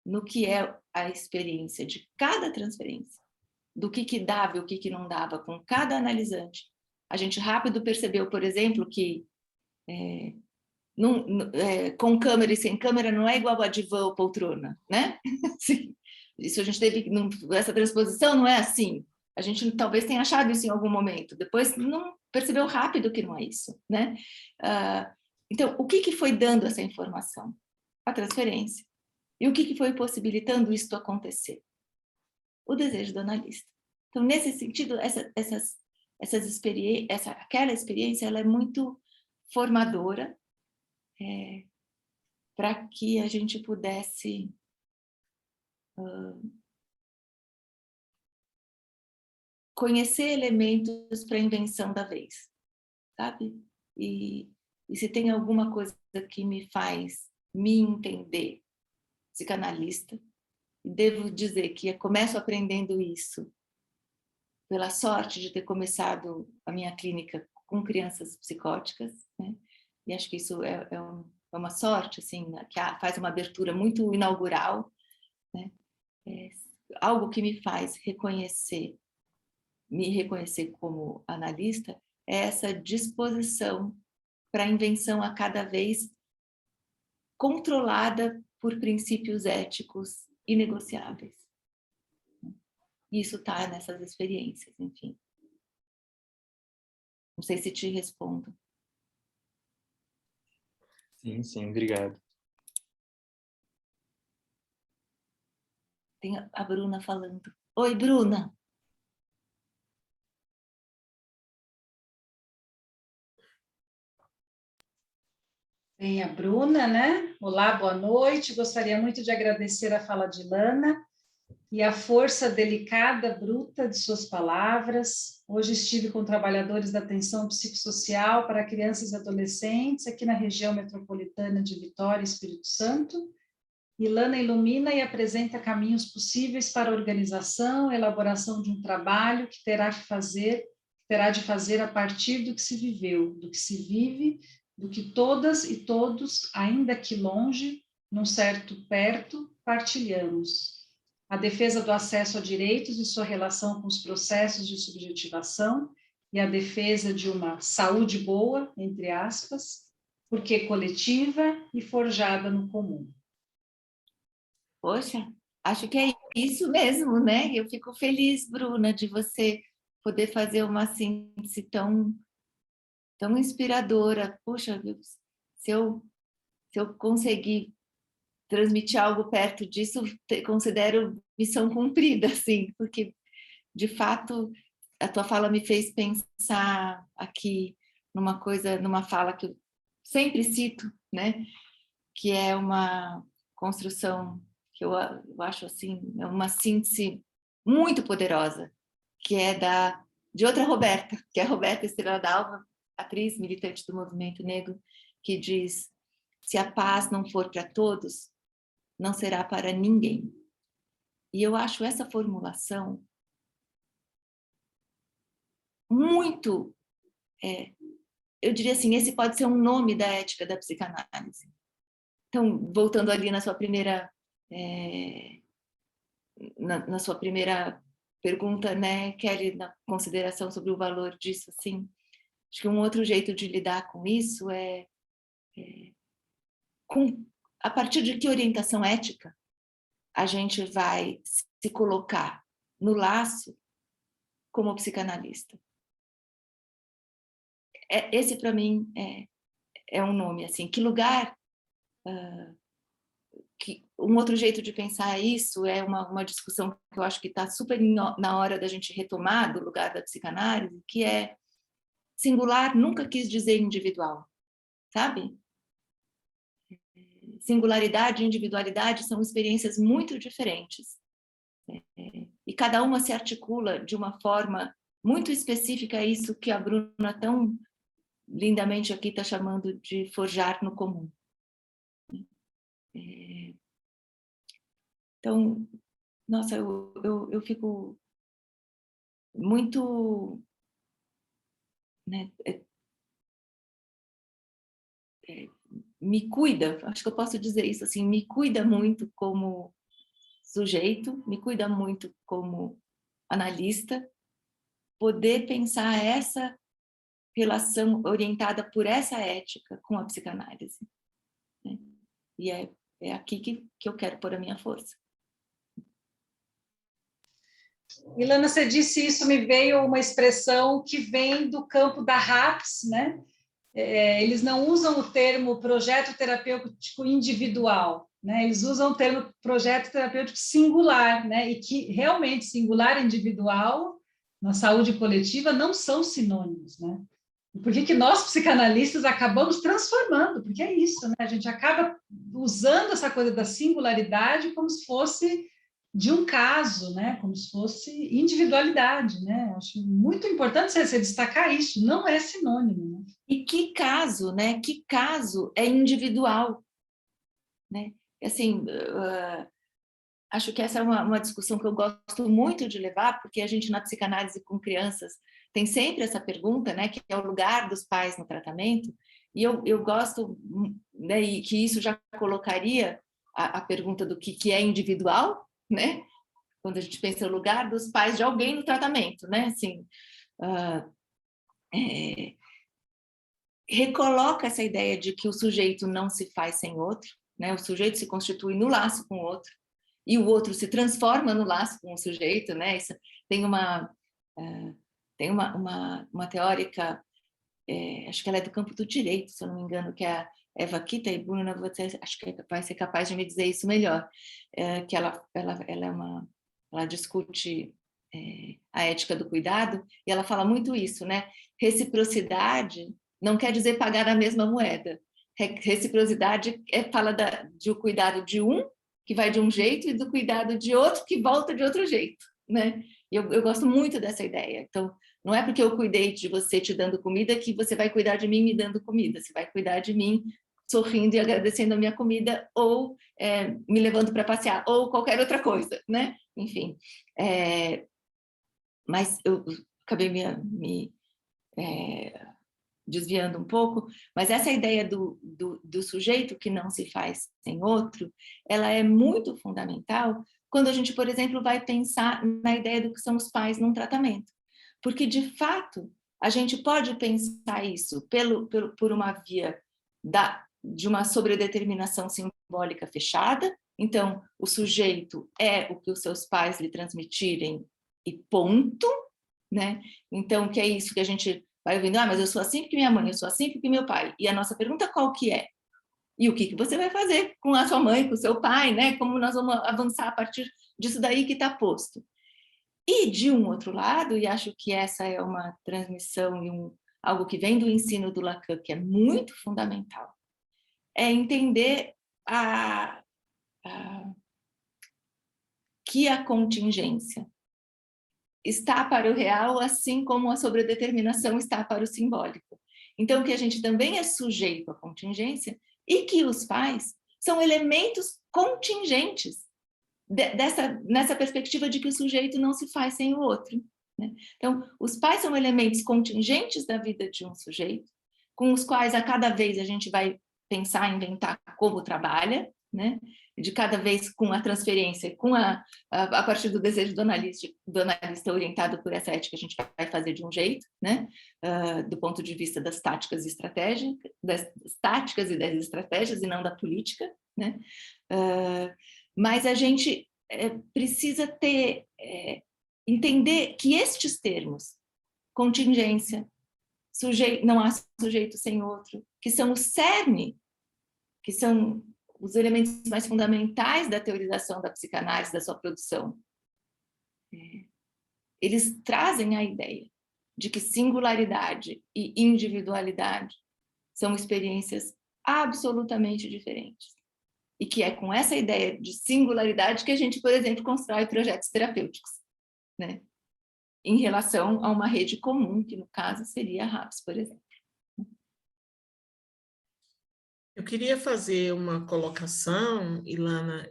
no que é a experiência de cada transferência, do que dava e o que não dava com cada analisante. A gente rápido percebeu, por exemplo, que com câmera e sem câmera não é igual a divã ou poltrona, né? Isso a gente teve, essa transposição não é assim. A gente talvez tenha achado isso em algum momento, depois não percebeu rápido que não é isso, né? Então, o que foi dando essa informação? A transferência. E o que foi possibilitando isso acontecer? O desejo do analista. Então, nesse sentido, aquela experiência ela é muito formadora para que a gente pudesse conhecer elementos para a invenção da vez, sabe? E se tem alguma coisa que me faz me entender psicanalista, devo dizer que eu começo aprendendo isso pela sorte de ter começado a minha clínica com crianças psicóticas, né? E acho que isso é uma sorte, assim, que faz uma abertura muito inaugural, né? Algo que me faz me reconhecer como analista é essa disposição para a invenção a cada vez controlada por princípios éticos inegociáveis. Isso está nessas experiências, enfim. Não sei se te respondo. Sim, obrigado. Tem a Bruna falando. Oi, Bruna. Tem a Bruna, né? Olá, boa noite. Gostaria muito de agradecer a fala de Lana e a força delicada, bruta de suas palavras. Hoje estive com trabalhadores da atenção psicossocial para crianças e adolescentes aqui na região metropolitana de Vitória, Espírito Santo. E Lana ilumina e apresenta caminhos possíveis para a organização, elaboração de um trabalho que terá de fazer a partir do que se viveu, do que se vive, do que todas e todos, ainda que longe, num certo perto, partilhamos. A defesa do acesso a direitos e sua relação com os processos de subjetivação e a defesa de uma saúde boa, entre aspas, porque coletiva e forjada no comum. Poxa, acho que é isso mesmo, né? Eu fico feliz, Bruna, de você poder fazer uma síntese tão inspiradora. Puxa, se eu conseguir transmitir algo perto disso, considero missão cumprida, assim, porque, de fato, a tua fala me fez pensar aqui numa fala que eu sempre cito, né? que é uma construção que eu acho assim, é uma síntese muito poderosa, que é de outra Roberta, que é a Roberta Estrela Dalva, atriz militante do movimento negro, que diz: se a paz não for para todos, não será para ninguém. E eu acho essa formulação muito, eu diria assim, esse pode ser um nome da ética da psicanálise. Então, voltando ali na sua primeira, na sua primeira pergunta, né, Kelly, na consideração sobre o valor disso, assim, acho que um outro jeito de lidar com isso é a partir de que orientação ética a gente vai se colocar no laço como psicanalista. Esse, para mim, é um nome, assim, que lugar... um outro jeito de pensar isso é uma discussão que eu acho que está super na hora da gente retomar do lugar da psicanálise, que é singular nunca quis dizer individual, sabe? Singularidade e individualidade são experiências muito diferentes. E cada uma se articula de uma forma muito específica, isso que a Bruna tão lindamente aqui está chamando de forjar no comum. Então, nossa, eu fico muito... né, me cuida, acho que eu posso dizer isso assim, me cuida muito como sujeito, me cuida muito como analista, poder pensar essa relação orientada por essa ética com a psicanálise, né? E é aqui que eu quero pôr a minha força. Ilana, você disse isso, me veio uma expressão que vem do campo da RAPS, né? Eles não usam o termo projeto terapêutico individual, né? Eles usam o termo projeto terapêutico singular, né? E que realmente singular e individual na saúde coletiva não são sinônimos, né? E por que nós, psicanalistas, acabamos transformando? Porque é isso, né? A gente acaba usando essa coisa da singularidade como se fosse de um caso, né? Como se fosse individualidade, né? Acho muito importante você destacar isso, não é sinônimo, né? E que caso, né? Que caso é individual, né? Assim, acho que essa é uma discussão que eu gosto muito de levar, porque a gente na psicanálise com crianças tem sempre essa pergunta, né? Que é o lugar dos pais no tratamento, e eu gosto, né? E que isso já colocaria a pergunta do que é individual, né? Quando a gente pensa no lugar dos pais de alguém no tratamento, né? Assim, recoloca essa ideia de que o sujeito não se faz sem outro, né? O sujeito se constitui no laço com o outro, e o outro se transforma no laço com o sujeito, né? Isso, tem uma teórica, acho que ela é do campo do direito, se eu não me engano, que é a Eva Kita, e Bruna, você acho que vai ser capaz de me dizer isso melhor, que ela discute a ética do cuidado, e ela fala muito isso, né? Reciprocidade não quer dizer pagar a mesma moeda. Reciprocidade fala de o cuidado de um, que vai de um jeito, e do cuidado de outro, que volta de outro jeito, né? E eu gosto muito dessa ideia. Então, não é porque eu cuidei de você te dando comida que você vai cuidar de mim me dando comida. Você vai cuidar de mim sorrindo e agradecendo a minha comida, ou me levando para passear, ou qualquer outra coisa, né? Enfim. Mas eu acabei me desviando um pouco, mas essa ideia do sujeito que não se faz sem outro, ela é muito fundamental quando a gente, por exemplo, vai pensar na ideia do que são os pais num tratamento. Porque, de fato, a gente pode pensar isso por uma via de uma sobredeterminação simbólica fechada. Então, o sujeito é o que os seus pais lhe transmitirem e ponto, né? Então, que é isso que a gente vai ouvindo, mas eu sou assim porque minha mãe, eu sou assim porque meu pai. E a nossa pergunta qual que é? E o que você vai fazer com a sua mãe, com o seu pai, né? Como nós vamos avançar a partir disso daí que está posto. E, de um outro lado, e acho que essa é uma transmissão e algo que vem do ensino do Lacan, que é muito fundamental, é entender que a contingência está para o real, assim como a sobredeterminação está para o simbólico. Então, que a gente também é sujeito à contingência e que os pais são elementos contingentes nessa perspectiva de que o sujeito não se faz sem o outro, né? Então, os pais são elementos contingentes da vida de um sujeito, com os quais a cada vez a gente vai pensar, inventar como trabalha, né? De cada vez com a transferência, a partir do desejo do analista orientado por essa ética, a gente vai fazer de um jeito, né? Do ponto de vista das táticas e estratégias, e das estratégias, e não da política, né? Mas a gente precisa entender que estes termos, contingência, não há sujeito sem outro, que são o cerne, que são os elementos mais fundamentais da teorização da psicanálise, da sua produção, eles trazem a ideia de que singularidade e individualidade são experiências absolutamente diferentes. E que é com essa ideia de singularidade que a gente, por exemplo, constrói projetos terapêuticos, né? Em relação a uma rede comum, que no caso seria a RAPS, por exemplo. Eu queria fazer uma colocação, Ilana,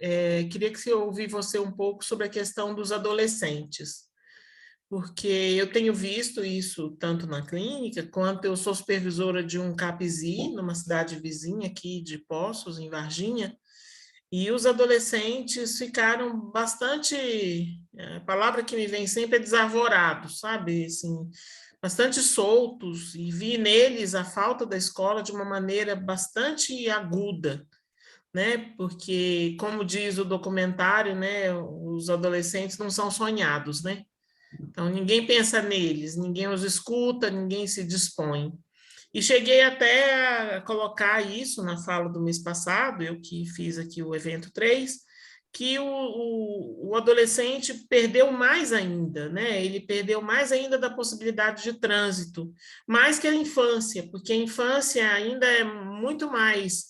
queria que você ouvisse você um pouco sobre a questão dos adolescentes, porque eu tenho visto isso tanto na clínica, quanto eu sou supervisora de um CAPSI, numa cidade vizinha aqui de Poços, em Varginha, e os adolescentes ficaram bastante, a palavra que me vem sempre é desarvorados, sabe, assim, bastante soltos, e vi neles a falta da escola de uma maneira bastante aguda, né? Porque, como diz o documentário, né, os adolescentes não são sonhados, né? Então, ninguém pensa neles, ninguém os escuta, ninguém se dispõe. E cheguei até a colocar isso na fala do mês passado, eu que fiz aqui o evento 3, que o adolescente perdeu mais ainda, né? Ele perdeu mais ainda da possibilidade de trânsito, mais que a infância, porque a infância ainda é muito mais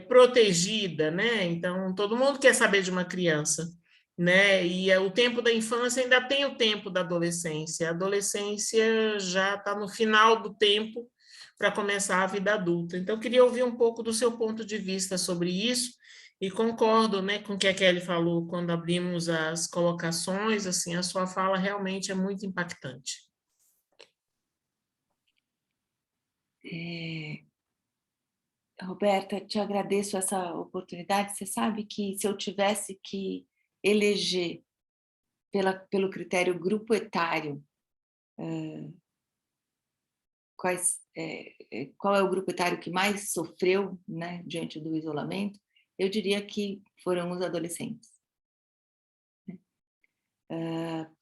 protegida, né? Então, todo mundo quer saber de uma criança, né? E o tempo da infância ainda tem o tempo da adolescência. A adolescência já está no final do tempo para começar a vida adulta. Então, eu queria ouvir um pouco do seu ponto de vista sobre isso, e concordo, né, com o que a Kelly falou quando abrimos as colocações, assim, a sua fala realmente é muito impactante. Roberta, te agradeço essa oportunidade. Você sabe que se eu tivesse que eleger pelo critério grupo etário, qual é o grupo etário que mais sofreu, né, diante do isolamento, eu diria que foram os adolescentes, né?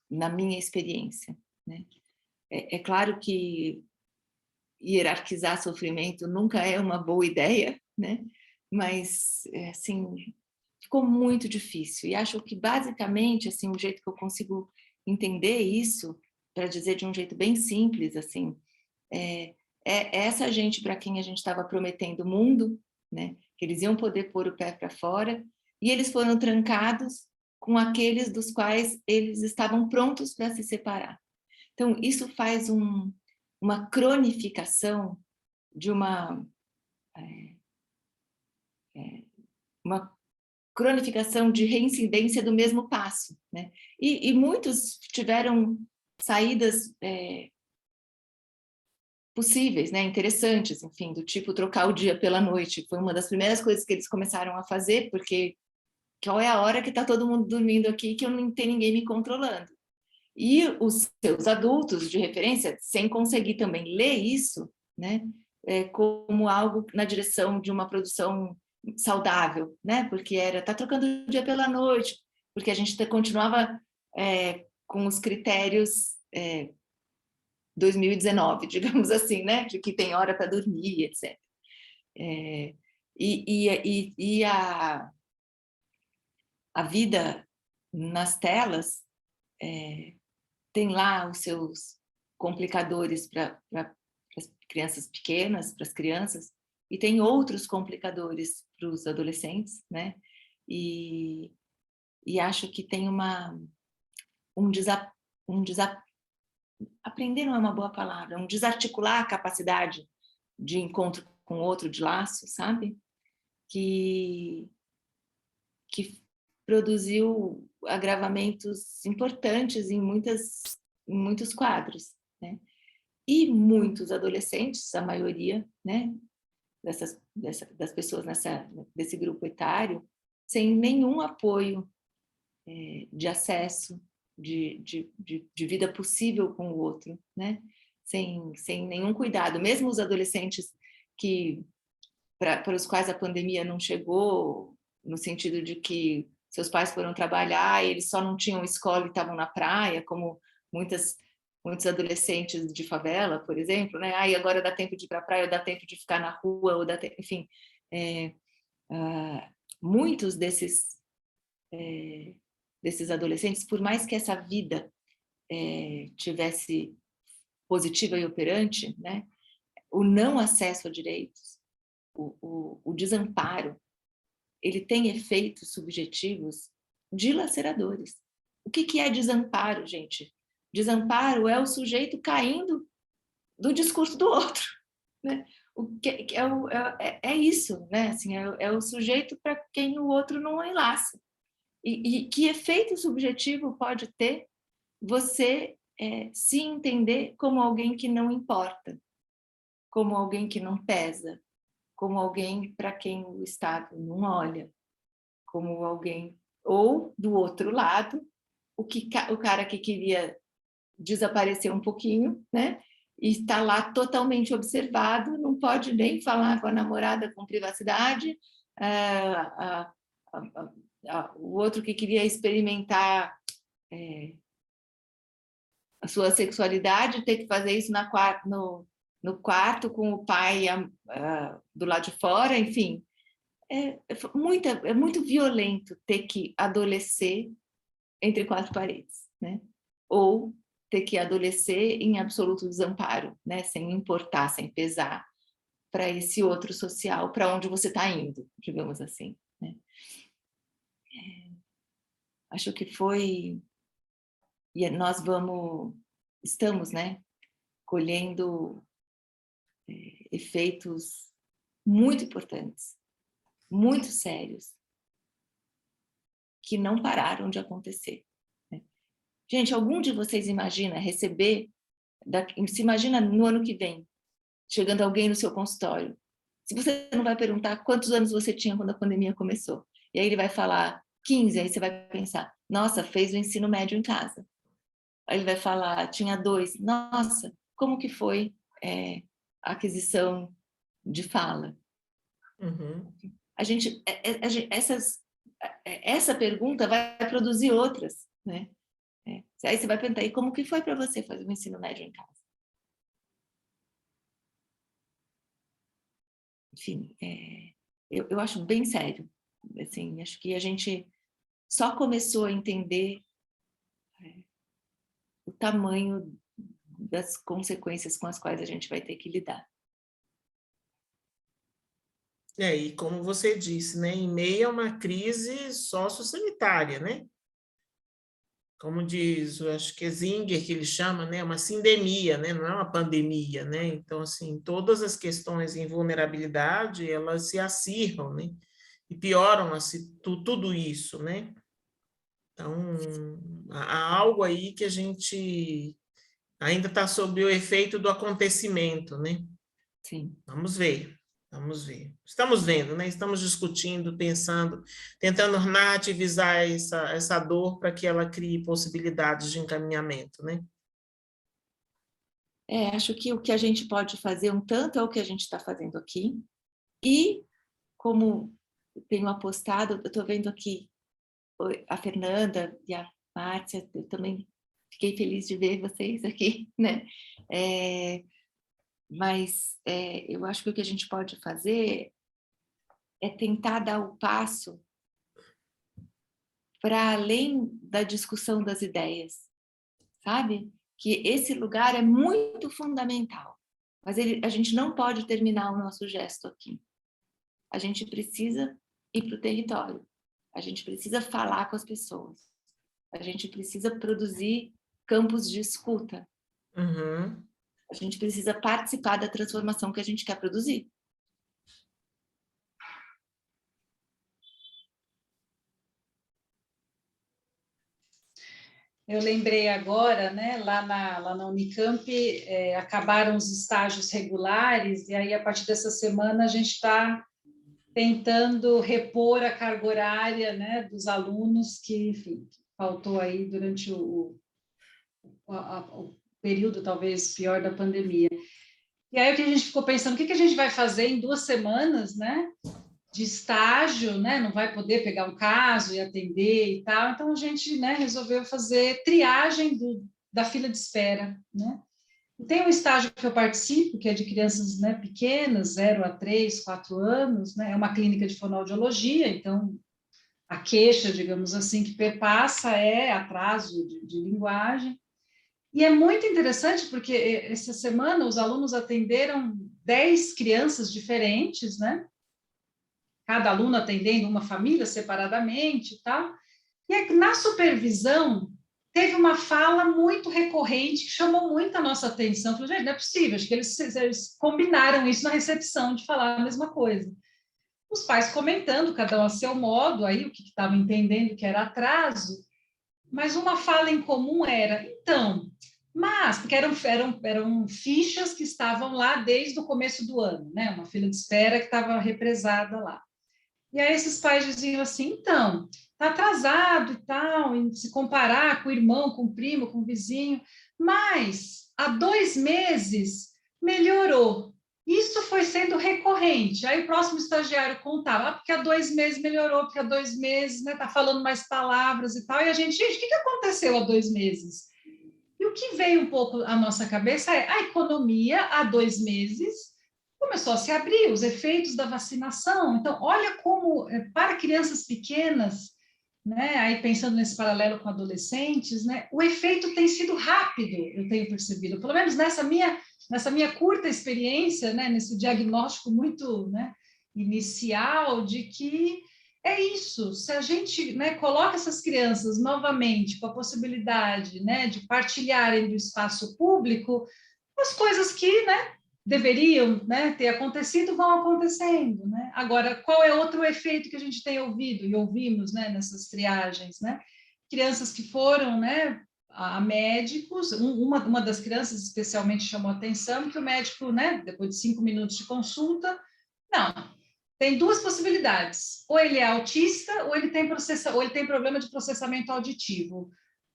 Na minha experiência, né? É claro que hierarquizar sofrimento nunca é uma boa ideia, né? Mas, assim, ficou muito difícil. E acho que, basicamente, assim, o jeito que eu consigo entender isso, para dizer de um jeito bem simples, assim, é essa gente para quem a gente estava prometendo o mundo, né? Que eles iam poder pôr o pé para fora, e eles foram trancados com aqueles dos quais eles estavam prontos para se separar. Então, isso faz uma cronificação de uma cronificação de reincidência do mesmo passo, né? E muitos tiveram saídas possíveis, né, interessantes, enfim, do tipo trocar o dia pela noite. Foi uma das primeiras coisas que eles começaram a fazer, porque qual é a hora que está todo mundo dormindo aqui que eu não tenho ninguém me controlando? E os seus adultos de referência, sem conseguir também ler isso, né, como algo na direção de uma produção saudável, né, porque tá trocando o dia pela noite, porque a gente continuava com os critérios 2019, digamos assim, né, de que tem hora para dormir, etc. E a vida nas telas tem lá os seus complicadores para as crianças pequenas, para as crianças, e tem outros complicadores para os adolescentes, né? E acho que tem aprender não é uma boa palavra, um desarticular a capacidade de encontro com outro, de laço, sabe? Que produziu agravamentos importantes em muitos quadros, né? E muitos adolescentes, a maioria, né, das pessoas desse grupo etário, sem nenhum apoio de acesso, de vida possível com o outro, né? Sem nenhum cuidado. Mesmo os adolescentes para os quais a pandemia não chegou, no sentido de que seus pais foram trabalhar e eles só não tinham escola e estavam na praia, como muitos adolescentes de favela, por exemplo, né? E agora dá tempo de ir para a praia, ou dá tempo de ficar na rua, ou enfim, muitos desses adolescentes, por mais que essa vida tivesse positiva e operante, né? O não acesso a direitos, o desamparo, ele tem efeitos subjetivos dilaceradores. O que é desamparo, gente? Desamparo é o sujeito caindo do discurso do outro, né? É isso, né? Assim, é o sujeito para quem o outro não enlaça. E que efeito subjetivo pode ter você se entender como alguém que não importa, como alguém que não pesa, como alguém para quem o Estado não olha, como alguém... Ou, do outro lado, o cara que queria desaparecer um pouquinho, né? E está lá totalmente observado, não pode nem falar com a namorada com privacidade, o outro que queria experimentar a sua sexualidade, ter que fazer isso no quarto com o pai do lado de fora, enfim. É muito violento ter que adolescer entre quatro paredes, né? Ou ter que adolescer em absoluto desamparo, né? Sem importar, sem pesar para esse outro social, para onde você está indo, digamos assim, né? Acho que foi... E nós estamos, né, colhendo efeitos muito importantes, muito sérios, que não pararam de acontecer, né? Gente, algum de vocês imagina receber, se imagina no ano que vem, chegando alguém no seu consultório, se você não vai perguntar quantos anos você tinha quando a pandemia começou, e aí ele vai falar 15, aí você vai pensar, nossa, fez o ensino médio em casa. Aí ele vai falar, tinha 2, nossa, como que foi a aquisição de fala? Uhum. Essa pergunta vai produzir outras, né? Aí você vai perguntar, e como que foi para você fazer o ensino médio em casa? Enfim, eu acho bem sério. Assim, acho que a gente só começou a entender o tamanho das consequências com as quais a gente vai ter que lidar. E como você disse, né, em meio a uma crise sociossanitária, né? Como diz, eu acho que é Zinger que ele chama, né, uma sindemia, né, não é uma pandemia, né? Então, assim, todas as questões em vulnerabilidade, elas se acirram, né? E pioram tudo isso, né? Então, há algo aí que a gente ainda está sob o efeito do acontecimento, né? Sim. Vamos ver. Vamos ver. Estamos vendo, né? Estamos discutindo, pensando, tentando narrativizar essa dor para que ela crie possibilidades de encaminhamento, né? Acho que o que a gente pode fazer um tanto é o que a gente está fazendo aqui. E, como tenho apostado, eu estou vendo aqui a Fernanda e a Márcia, eu também fiquei feliz de ver vocês aqui, né? Mas eu acho que o que a gente pode fazer é tentar dar o passo para além da discussão das ideias, sabe? Que esse lugar é muito fundamental. Mas a gente não pode terminar o nosso gesto aqui. A gente precisa ir para o território. A gente precisa falar com as pessoas. A gente precisa produzir campos de escuta. Uhum. A gente precisa participar da transformação que a gente quer produzir. Eu lembrei agora, né, lá na Unicamp, acabaram os estágios regulares, e aí, a partir dessa semana, a gente está tentando repor a carga horária, né, dos alunos que, enfim, faltou aí durante o período, talvez, pior da pandemia. E aí, o que a gente ficou pensando, o que a gente vai fazer em 2 semanas, né, de estágio, né, não vai poder pegar um caso e atender e tal, então a gente, né, resolveu fazer triagem da fila de espera, né. Tem um estágio que eu participo, que é de crianças, né, pequenas, 0 a 3, 4 anos, né, é uma clínica de fonoaudiologia, então a queixa, digamos assim, que perpassa é atraso de linguagem. E é muito interessante porque essa semana os alunos atenderam 10 crianças diferentes, né? Cada aluno atendendo uma família separadamente e tal. E aí, na supervisão, teve uma fala muito recorrente que chamou muito a nossa atenção. Falei, gente, não é possível, acho que eles combinaram isso na recepção de falar a mesma coisa. Os pais comentando, cada um a seu modo, aí o que estavam entendendo que era atraso, mas uma fala em comum era, então, mas, porque eram fichas que estavam lá desde o começo do ano, né? Uma fila de espera que estava represada lá. E aí esses pais diziam assim, então, está atrasado e tal, em se comparar com o irmão, com o primo, com o vizinho, mas há 2 meses melhorou. Isso foi sendo recorrente. Aí o próximo estagiário contava, porque há 2 meses melhorou, porque há 2 meses está, né, falando mais palavras e tal. E a gente, o que aconteceu há 2 meses? E o que veio um pouco à nossa cabeça é a economia há 2 meses começou a se abrir, os efeitos da vacinação. Então, olha como, para crianças pequenas, né, aí pensando nesse paralelo com adolescentes, né, o efeito tem sido rápido, eu tenho percebido, pelo menos nessa minha curta experiência, né, nesse diagnóstico muito, né, inicial de que é isso, se a gente, né, coloca essas crianças novamente com a possibilidade, né, de partilharem do espaço público, as coisas que, né, deveriam, né, ter acontecido vão acontecendo, né? Agora, qual é outro efeito que a gente tem ouvido e ouvimos, né, nessas triagens, né? Crianças que foram, né, a médicos, uma das crianças especialmente chamou a atenção que o médico, né, depois de 5 minutos de consulta, não, tem 2 possibilidades, ou ele é autista ou ele tem problema de processamento auditivo.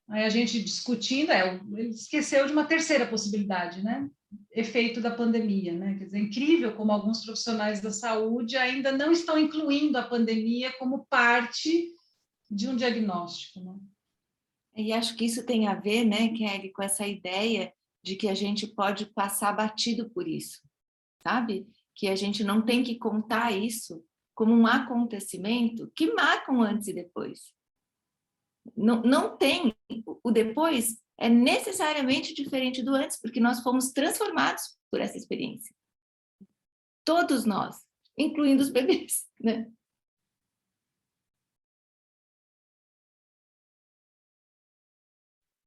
Aí a gente discutindo, ele esqueceu de uma terceira possibilidade, né? Efeito da pandemia, né? Quer dizer, é incrível como alguns profissionais da saúde ainda não estão incluindo a pandemia como parte de um diagnóstico, né? E acho que isso tem a ver, né, Kelly, com essa ideia de que a gente pode passar batido por isso, sabe? Que a gente não tem que contar isso como um acontecimento que marca um antes e depois. Não tem, o depois é necessariamente diferente do antes, porque nós fomos transformados por essa experiência. Todos nós, incluindo os bebês, né?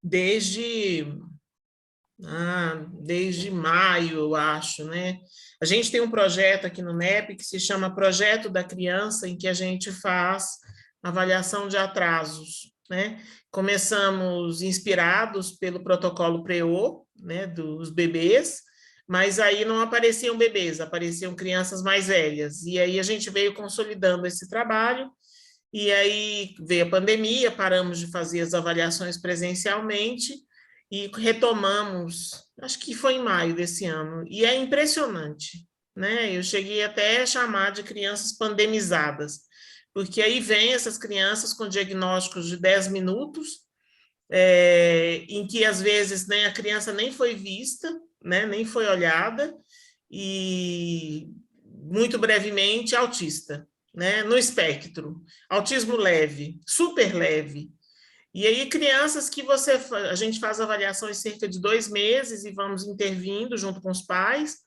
Desde maio, eu acho, né? A gente tem um projeto aqui no NEP que se chama Projeto da Criança, em que a gente faz avaliação de atrasos, né? Começamos inspirados pelo protocolo PREO, né, dos bebês, mas aí não apareciam bebês, apareciam crianças mais velhas. E aí a gente veio consolidando esse trabalho, e aí veio a pandemia, paramos de fazer as avaliações presencialmente e retomamos, acho que foi em maio desse ano, e é impressionante, né? Eu cheguei até a chamar de crianças pandemizadas, porque aí vem essas crianças com diagnósticos de 10 minutos, em que às vezes, né, a criança nem foi vista, né, nem foi olhada, e muito brevemente autista, né, no espectro, autismo leve, super leve. E aí crianças que a gente faz avaliação em cerca de 2 meses e vamos intervindo junto com os pais,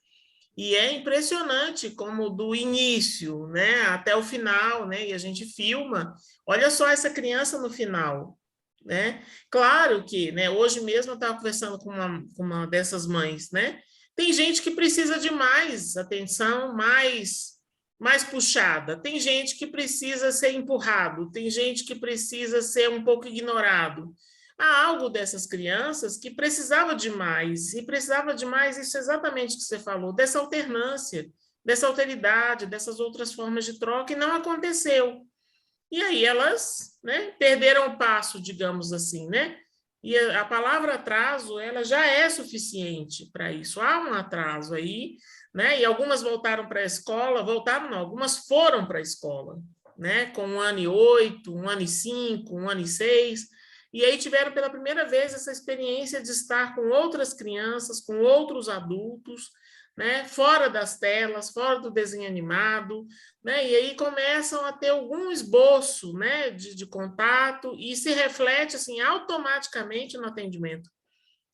E é impressionante como do início, né, até o final, né, e a gente filma, olha só essa criança no final, né? Claro que, né, hoje mesmo eu estava conversando com uma dessas mães, né? Tem gente que precisa de mais atenção, mais puxada. Tem gente que precisa ser empurrado, tem gente que precisa ser um pouco ignorado. Há algo dessas crianças que precisava de mais, e precisava de mais, isso exatamente que você falou, dessa alternância, dessa alteridade, dessas outras formas de troca, e não aconteceu. E aí elas, né, perderam o passo, digamos assim, né? E a palavra atraso, ela já é suficiente para isso. Há um atraso aí, né? E algumas voltaram para a escola, voltaram não, algumas foram para a escola, né? Com 1 ano e 8, 1 ano e 5, 1 ano e 6, e aí tiveram pela primeira vez essa experiência de estar com outras crianças, com outros adultos, né? Fora das telas, fora do desenho animado, né? E aí começam a ter algum esboço, né, de contato e se reflete assim automaticamente no atendimento.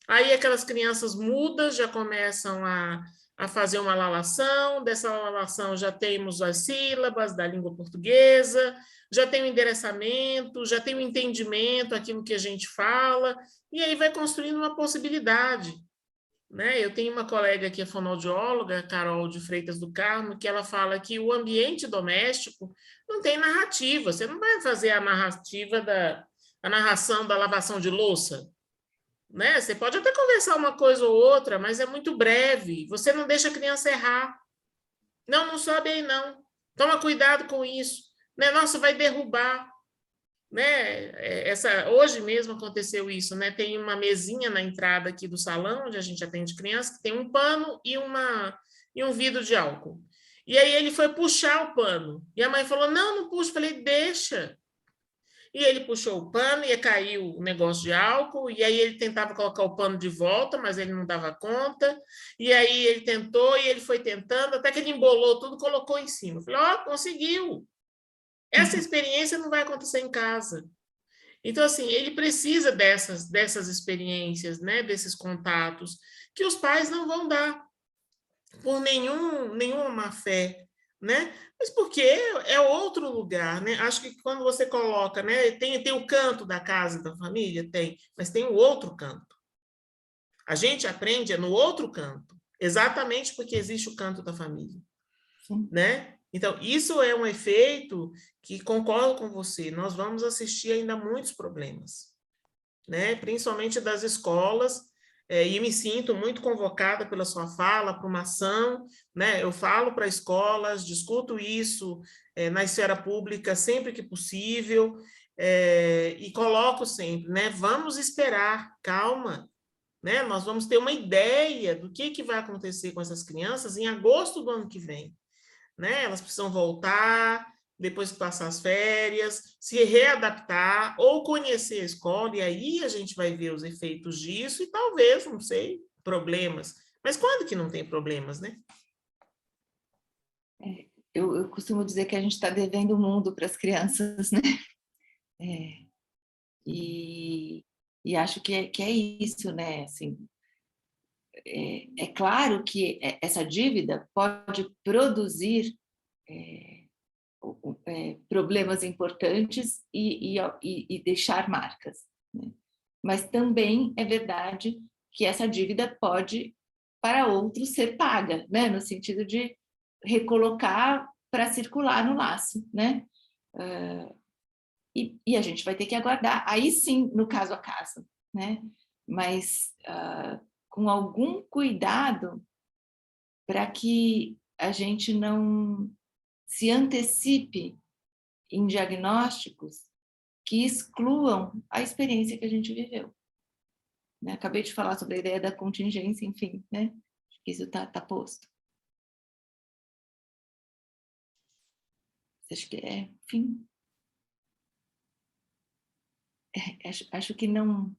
Aí aquelas crianças mudas já começam a fazer uma lalação, dessa lalação já temos as sílabas da língua portuguesa, já tem o endereçamento, já tem o entendimento, aquilo que a gente fala, e aí vai construindo uma possibilidade, né? Eu tenho uma colega que é fonoaudióloga, Carol de Freitas do Carmo, que ela fala que o ambiente doméstico não tem narrativa. Você não vai fazer a narração da lavação de louça, né? Você pode até conversar uma coisa ou outra, mas é muito breve. Você não deixa a criança errar. Não, não sobe aí não. Toma cuidado com isso. Né? Nossa, vai derrubar, né? Hoje mesmo aconteceu isso, né? Tem uma mesinha na entrada aqui do salão, onde a gente atende criança, que tem um pano e um vidro de álcool. E aí ele foi puxar o pano. E a mãe falou: não, não puxa. Eu falei: deixa. E ele puxou o pano, ia cair o negócio de álcool, e aí ele tentava colocar o pano de volta, mas ele não dava conta. E aí ele tentou, e ele foi tentando, até que ele embolou tudo, colocou em cima. Eu falei: ó, conseguiu. Essa experiência não vai acontecer em casa. Então, assim, ele precisa dessas experiências, né, desses contatos, que os pais não vão dar por nenhuma má fé, né? Mas porque é outro lugar, né? Acho que quando você coloca, né, tem o canto da casa da família, tem, mas tem o outro canto. A gente aprende no outro canto, exatamente porque existe o canto da família, né? Então, isso é um efeito que, concordo com você, nós vamos assistir ainda a muitos problemas, né? Principalmente das escolas, e me sinto muito convocada pela sua fala para uma ação, né? Eu falo para escolas, discuto isso na esfera pública sempre que possível, e coloco sempre, né? Vamos esperar, calma, né? Nós vamos ter uma ideia do que vai acontecer com essas crianças em agosto do ano que vem, né? Elas precisam voltar, depois que passar as férias, se readaptar ou conhecer a escola, e aí a gente vai ver os efeitos disso e talvez, não sei, problemas. Mas quando que não tem problemas, né? Eu costumo dizer que a gente está devendo o mundo para as crianças, né? E acho que é isso, né? Assim, é claro que essa dívida pode produzir problemas importantes e deixar marcas, né? Mas também é verdade que essa dívida pode, para outros, ser paga, né? No sentido de recolocar para circular no laço, né? E a gente vai ter que aguardar, aí sim, no caso a caso, né? Mas com algum cuidado para que a gente não se antecipe em diagnósticos que excluam a experiência que a gente viveu, né? Acabei de falar sobre a ideia da contingência, enfim, né? Acho que isso está posto. Acho que enfim, acho que não.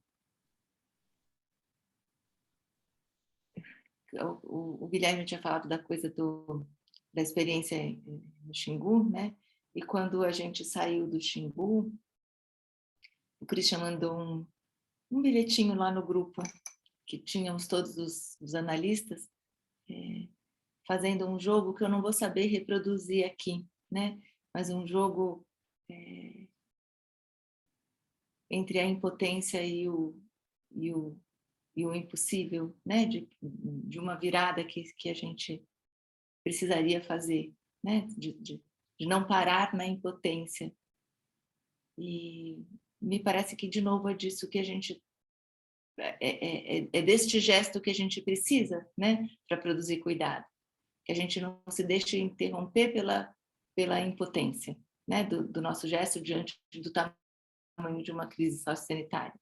O Guilherme tinha falado da coisa da experiência no Xingu, né? E quando a gente saiu do Xingu, o Christian mandou um bilhetinho lá no grupo, que tínhamos todos os analistas, fazendo um jogo que eu não vou saber reproduzir aqui, né? Mas um jogo entre a impotência e o impossível, né? De uma virada que a gente precisaria fazer, né? De não parar na impotência. E me parece que, de novo, é disso que a gente... É deste gesto que a gente precisa, né? Para produzir cuidado. Que a gente não se deixe interromper pela impotência, né? Do nosso gesto diante do tamanho de uma crise sociosanitária.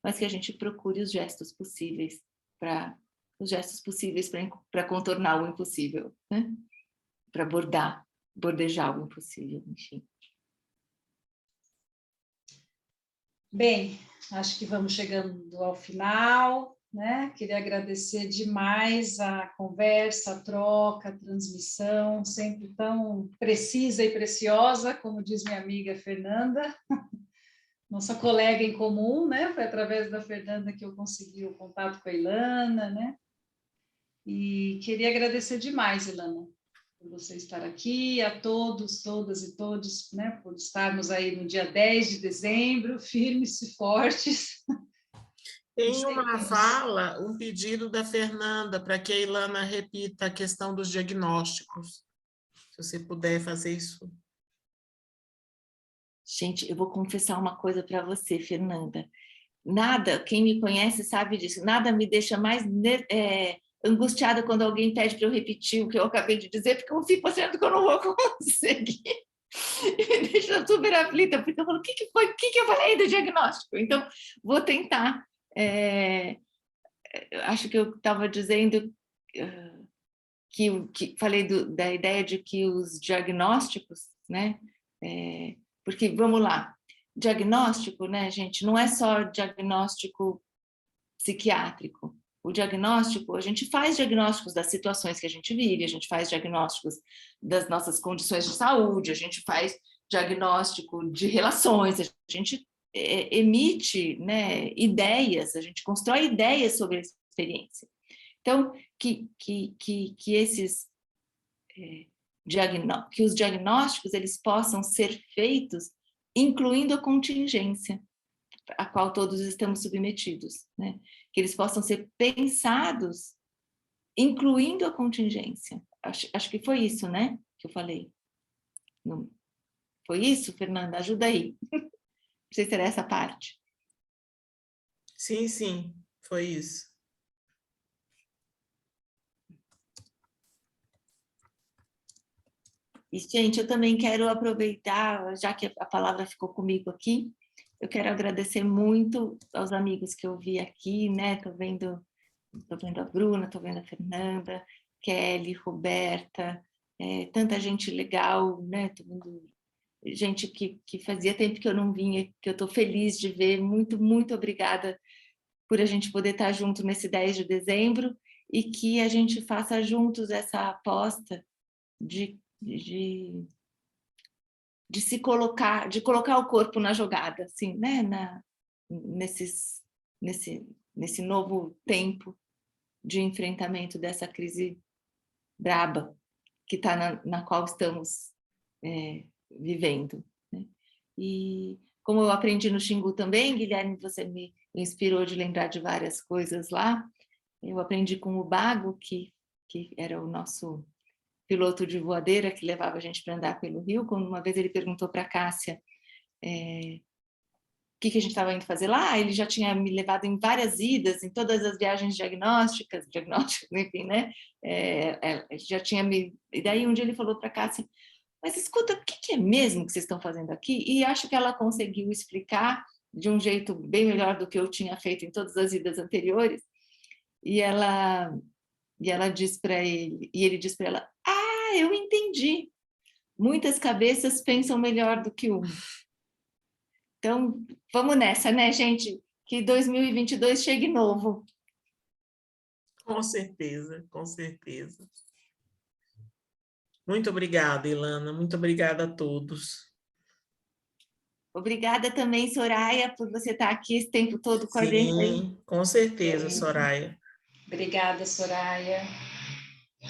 Mas que a gente procure os gestos possíveis para contornar o impossível, né? Para bordejar o impossível, enfim. Bem, acho que vamos chegando ao final, né? Queria agradecer demais a conversa, a troca, a transmissão, sempre tão precisa e preciosa, como diz minha amiga Fernanda, nossa colega em comum, né? Foi através da Fernanda que eu consegui o contato com a Ilana, né? E queria agradecer demais, Ilana, por você estar aqui, a todos, todas e todos, né, por estarmos aí no dia 10 de dezembro, firmes e fortes. Tem uma fala, um pedido da Fernanda para que a Ilana repita a questão dos diagnósticos. Se você puder fazer isso. Gente, eu vou confessar uma coisa para você, Fernanda. Nada, quem me conhece sabe disso, nada me deixa mais angustiada quando alguém pede para eu repetir o que eu acabei de dizer, porque eu fico achando que eu não vou conseguir. Me deixa super aflita, porque eu falo, o que foi? O que eu falei do diagnóstico? Então, vou tentar. Acho que eu estava dizendo que falei da ideia de que os diagnósticos, né? Porque, vamos lá, diagnóstico, né, gente, não é só diagnóstico psiquiátrico. O diagnóstico, a gente faz diagnósticos das situações que a gente vive, a gente faz diagnósticos das nossas condições de saúde, a gente faz diagnóstico de relações, a gente emite, né, ideias, a gente constrói ideias sobre a experiência. Então, que os diagnósticos eles possam ser feitos incluindo a contingência a qual todos estamos submetidos, né? Que eles possam ser pensados incluindo a contingência. Acho que foi isso, né, que eu falei. Não, foi isso, Fernanda? Ajuda aí. Não sei se era essa parte. Sim, foi isso. E, gente, eu também quero aproveitar, já que a palavra ficou comigo aqui, eu quero agradecer muito aos amigos que eu vi aqui, né? Tô vendo a Bruna, tô vendo a Fernanda, Kelly, Roberta, tanta gente legal, né? Tô vendo gente que fazia tempo que eu não vinha, que eu tô feliz de ver. Muito, muito obrigada por a gente poder estar junto nesse 10 de dezembro e que a gente faça juntos essa aposta de se colocar, de colocar o corpo na jogada, assim, né? Nesse novo tempo de enfrentamento dessa crise braba que está na qual estamos vivendo, né? E como eu aprendi no Xingu também, Guilherme, você me inspirou de lembrar de várias coisas lá. Eu aprendi com o Bago, que era o nosso piloto de voadeira que levava a gente para andar pelo Rio, quando uma vez ele perguntou para a Cássia o que a gente estava indo fazer lá, ele já tinha me levado em várias idas, em todas as viagens diagnósticas, enfim, né? Já tinha me... E daí um dia ele falou para a Cássia, mas escuta, o que é mesmo que vocês estão fazendo aqui? E acho que ela conseguiu explicar de um jeito bem melhor do que eu tinha feito em todas as idas anteriores, e ela diz para ele, e ele diz para ela, eu entendi. Muitas cabeças pensam melhor do que uma. Então, vamos nessa, né, gente? Que 2022 chegue novo. Com certeza, com certeza. Muito obrigada, Ilana. Muito obrigada a todos. Obrigada também, Soraya, por você estar aqui esse tempo todo com a gente. Sim, com certeza, Soraya. Obrigada, Soraya.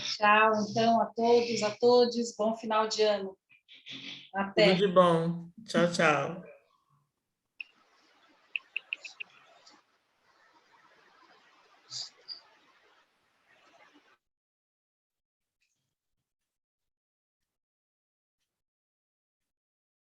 Tchau, então, a todos, a todos. Bom final de ano. Até. Tudo de bom. Tchau, tchau.